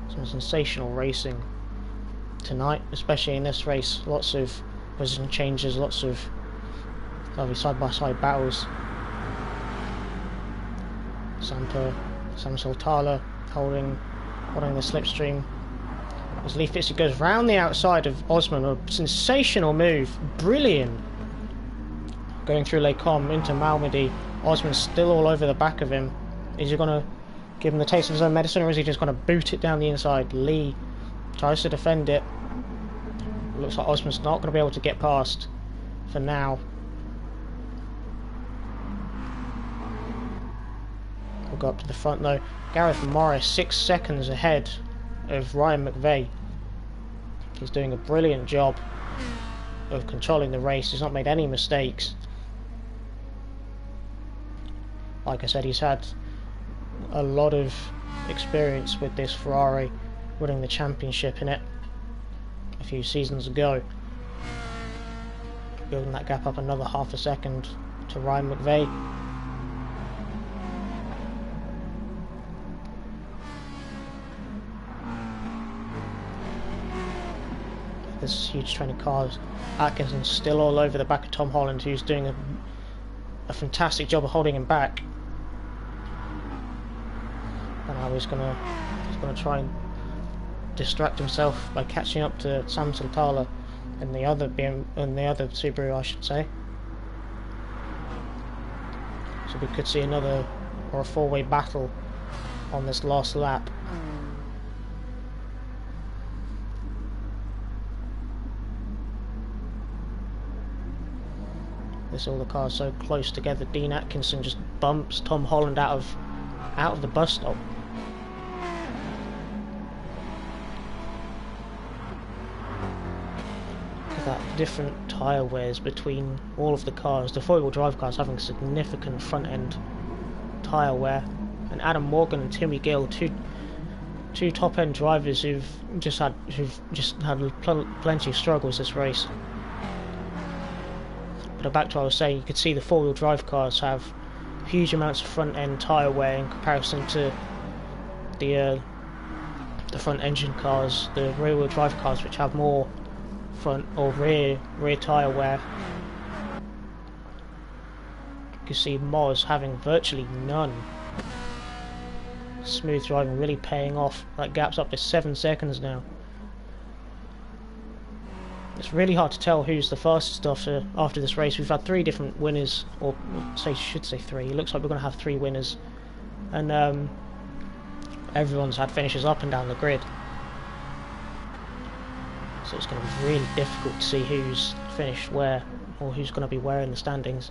Speaker 1: Some sensational racing tonight, especially in this race. Lots of position changes, lots of lovely side-by-side battles. Sam Siltala holding the slipstream as Lee Fitzy goes round the outside of Osman. A sensational move, brilliant. Going through Les Combes into Malmedy. Osman's still all over the back of him. Is he going to give him the taste of his own medicine, or is he just going to boot it down the inside? Lee tries to defend it. Looks like Osman's not going to be able to get past for now. We'll go up to the front though. Gareth Morris 6 seconds ahead of Ryan McVeigh. He's doing a brilliant job of controlling the race. He's not made any mistakes. Like I said, he's had a lot of experience with this Ferrari, winning the championship in it a few seasons ago. Building that gap up another half a second to Ryan McVeigh. This huge train of cars. Atkinson's still all over the back of Tom Holland, who's doing a fantastic job of holding him back. And now he's gonna try and distract himself by catching up to Sam Siltala and the other Subaru, I should say. So we could see another or a four-way battle on this last lap. All the cars so close together. Dean Atkinson just bumps Tom Holland out of the bus stop. Look at that different tyre wears between all of the cars. The four-wheel drive cars having significant front end tyre wear, and Adam Morgan and Timmy Gill, two top end drivers who've just had plenty of struggles this race. But back to what I was saying, you could see the four-wheel drive cars have huge amounts of front-end tyre wear in comparison to the front engine cars, the rear-wheel drive cars, which have more front or rear tyre wear. You can see Moz having virtually none. Smooth driving really paying off. That gap's up to 7 seconds now. It's really hard to tell who's the fastest after this race. We've had 3 different winners, or should say 3. It looks like we're going to have 3 winners, and everyone's had finishes up and down the grid. So it's going to be really difficult to see who's finished where, or who's going to be where in the standings.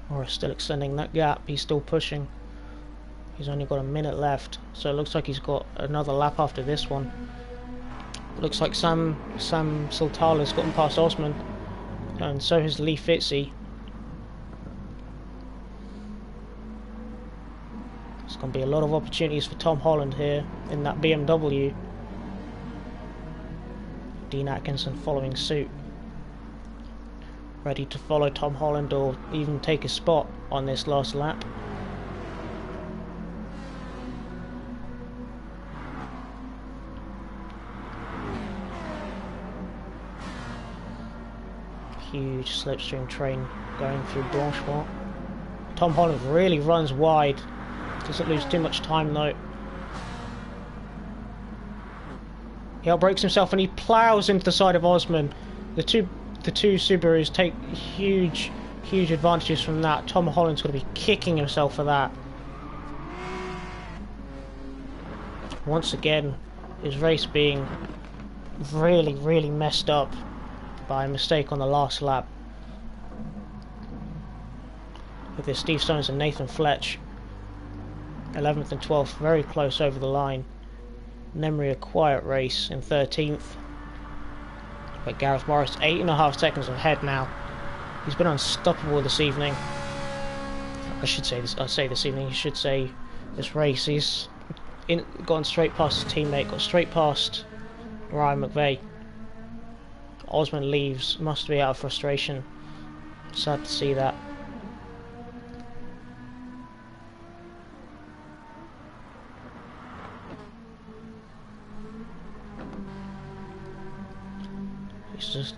Speaker 1: Morris still extending that gap, he's still pushing. He's only got a minute left, so it looks like he's got another lap after this one. Looks like Sam Sultala's gotten past Osman, and so has Lee Fitzy. There's going to be a lot of opportunities for Tom Holland here in that BMW. Dean Atkinson following suit, ready to follow Tom Holland or even take a spot on this last lap. Huge slipstream train going through Blanchemont. Tom Holland really runs wide, doesn't lose too much time though. He outbrakes himself and he plows into the side of Osman. The two Subarus take huge advantages from that. Tom Holland's going to be kicking himself for that. Once again, his race being really messed up by a mistake on the last lap. With this, Steve Stones and Nathan Fletch 11th and 12th very close over the line. Nemri a quiet race in 13th, but Gareth Morris 8.5 seconds ahead now. He's been unstoppable this evening. I say this evening, you should say this race. He's gone straight past his teammate, got straight past Ryan McVeigh. Osman leaves, must be out of frustration. Sad to see that. He's just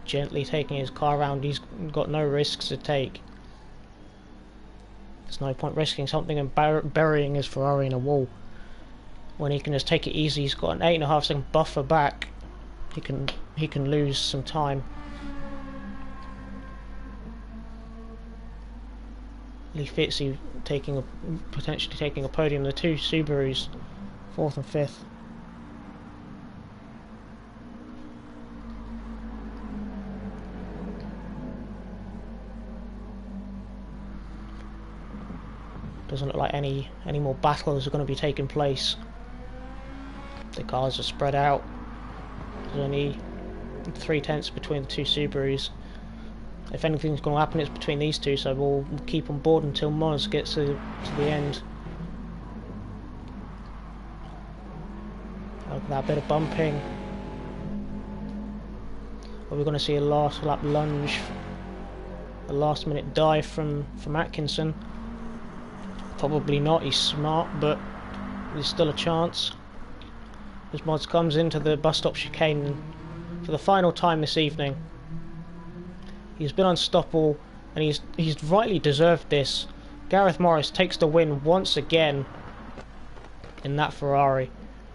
Speaker 1: gently taking his car around. He's got no risks to take. There's no point risking something and burying his Ferrari in a wall when he can just take it easy. He's got an 8.5 second buffer back. He can lose some time. Lee Fitzy potentially taking a podium. The 2 Subarus 4th and 5th. Doesn't look like any more battles are going to be taking place. The cars are spread out. There's only 3/10 between the 2 Subarus. If anything's going to happen, it's between these 2, so we'll keep on board until Moz gets to the end. Look at that bit of bumping. Are we going to see a last lap lunge? A last minute dive from Atkinson? Probably not, he's smart, but there's still a chance. As Moz comes into the bus stop chicane for the final time this evening. He's been unstoppable and he's rightly deserved this. Gareth Morris takes the win once again in that Ferrari.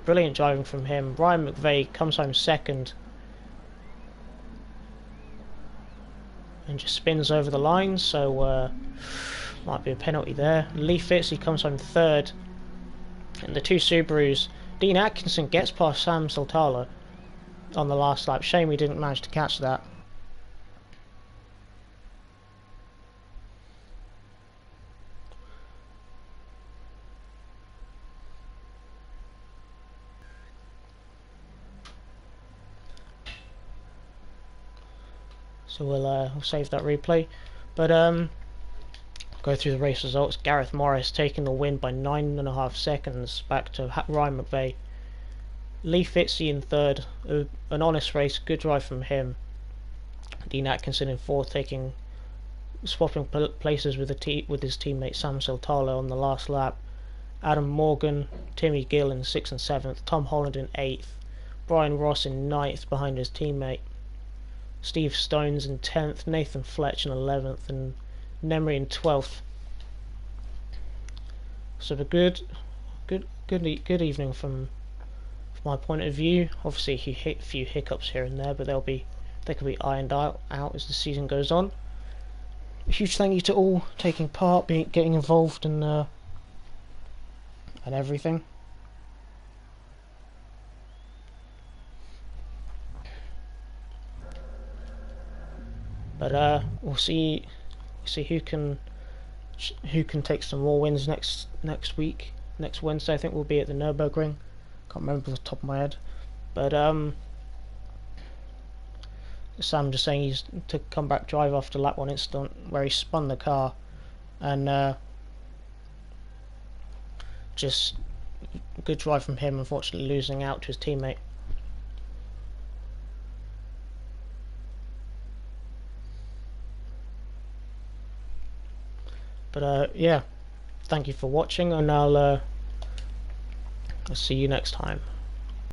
Speaker 1: Brilliant driving from him. Ryan McVeigh comes home second and just spins over the line, so might be a penalty there. Lee Fitzy comes home third, and the 2 Subarus. Dean Atkinson gets past Sam Sultala on the last lap. Shame we didn't manage to catch that. So we'll save that replay, but go through the race results. Gareth Morris taking the win by 9.5 seconds back to Ryan McVeigh. Lee Fitzy in third, an honest race, good drive from him. Dean Atkinson in fourth, swapping places with his teammate Sam Sultala on the last lap. Adam Morgan, Timmy Gill in 6th and 7th, Tom Holland in 8th, Brian Ross in 9th behind his teammate. Steve Stones in 10th, Nathan Fletch in 11th, and Nemri in 12th. So a good evening from my point of view. Obviously, a few hiccups here and there, but they can be ironed out as the season goes on. A huge thank you to all taking part, getting involved, and everything. But we'll see who can take some more wins next week. Next Wednesday, I think we'll be at the Nürburgring. Can't remember off the top of my head, but Sam just saying he's to come back drive after lap 1 incident where he spun the car, and just good drive from him, unfortunately losing out to his teammate. But yeah, thank you for watching, and I'll see you next time.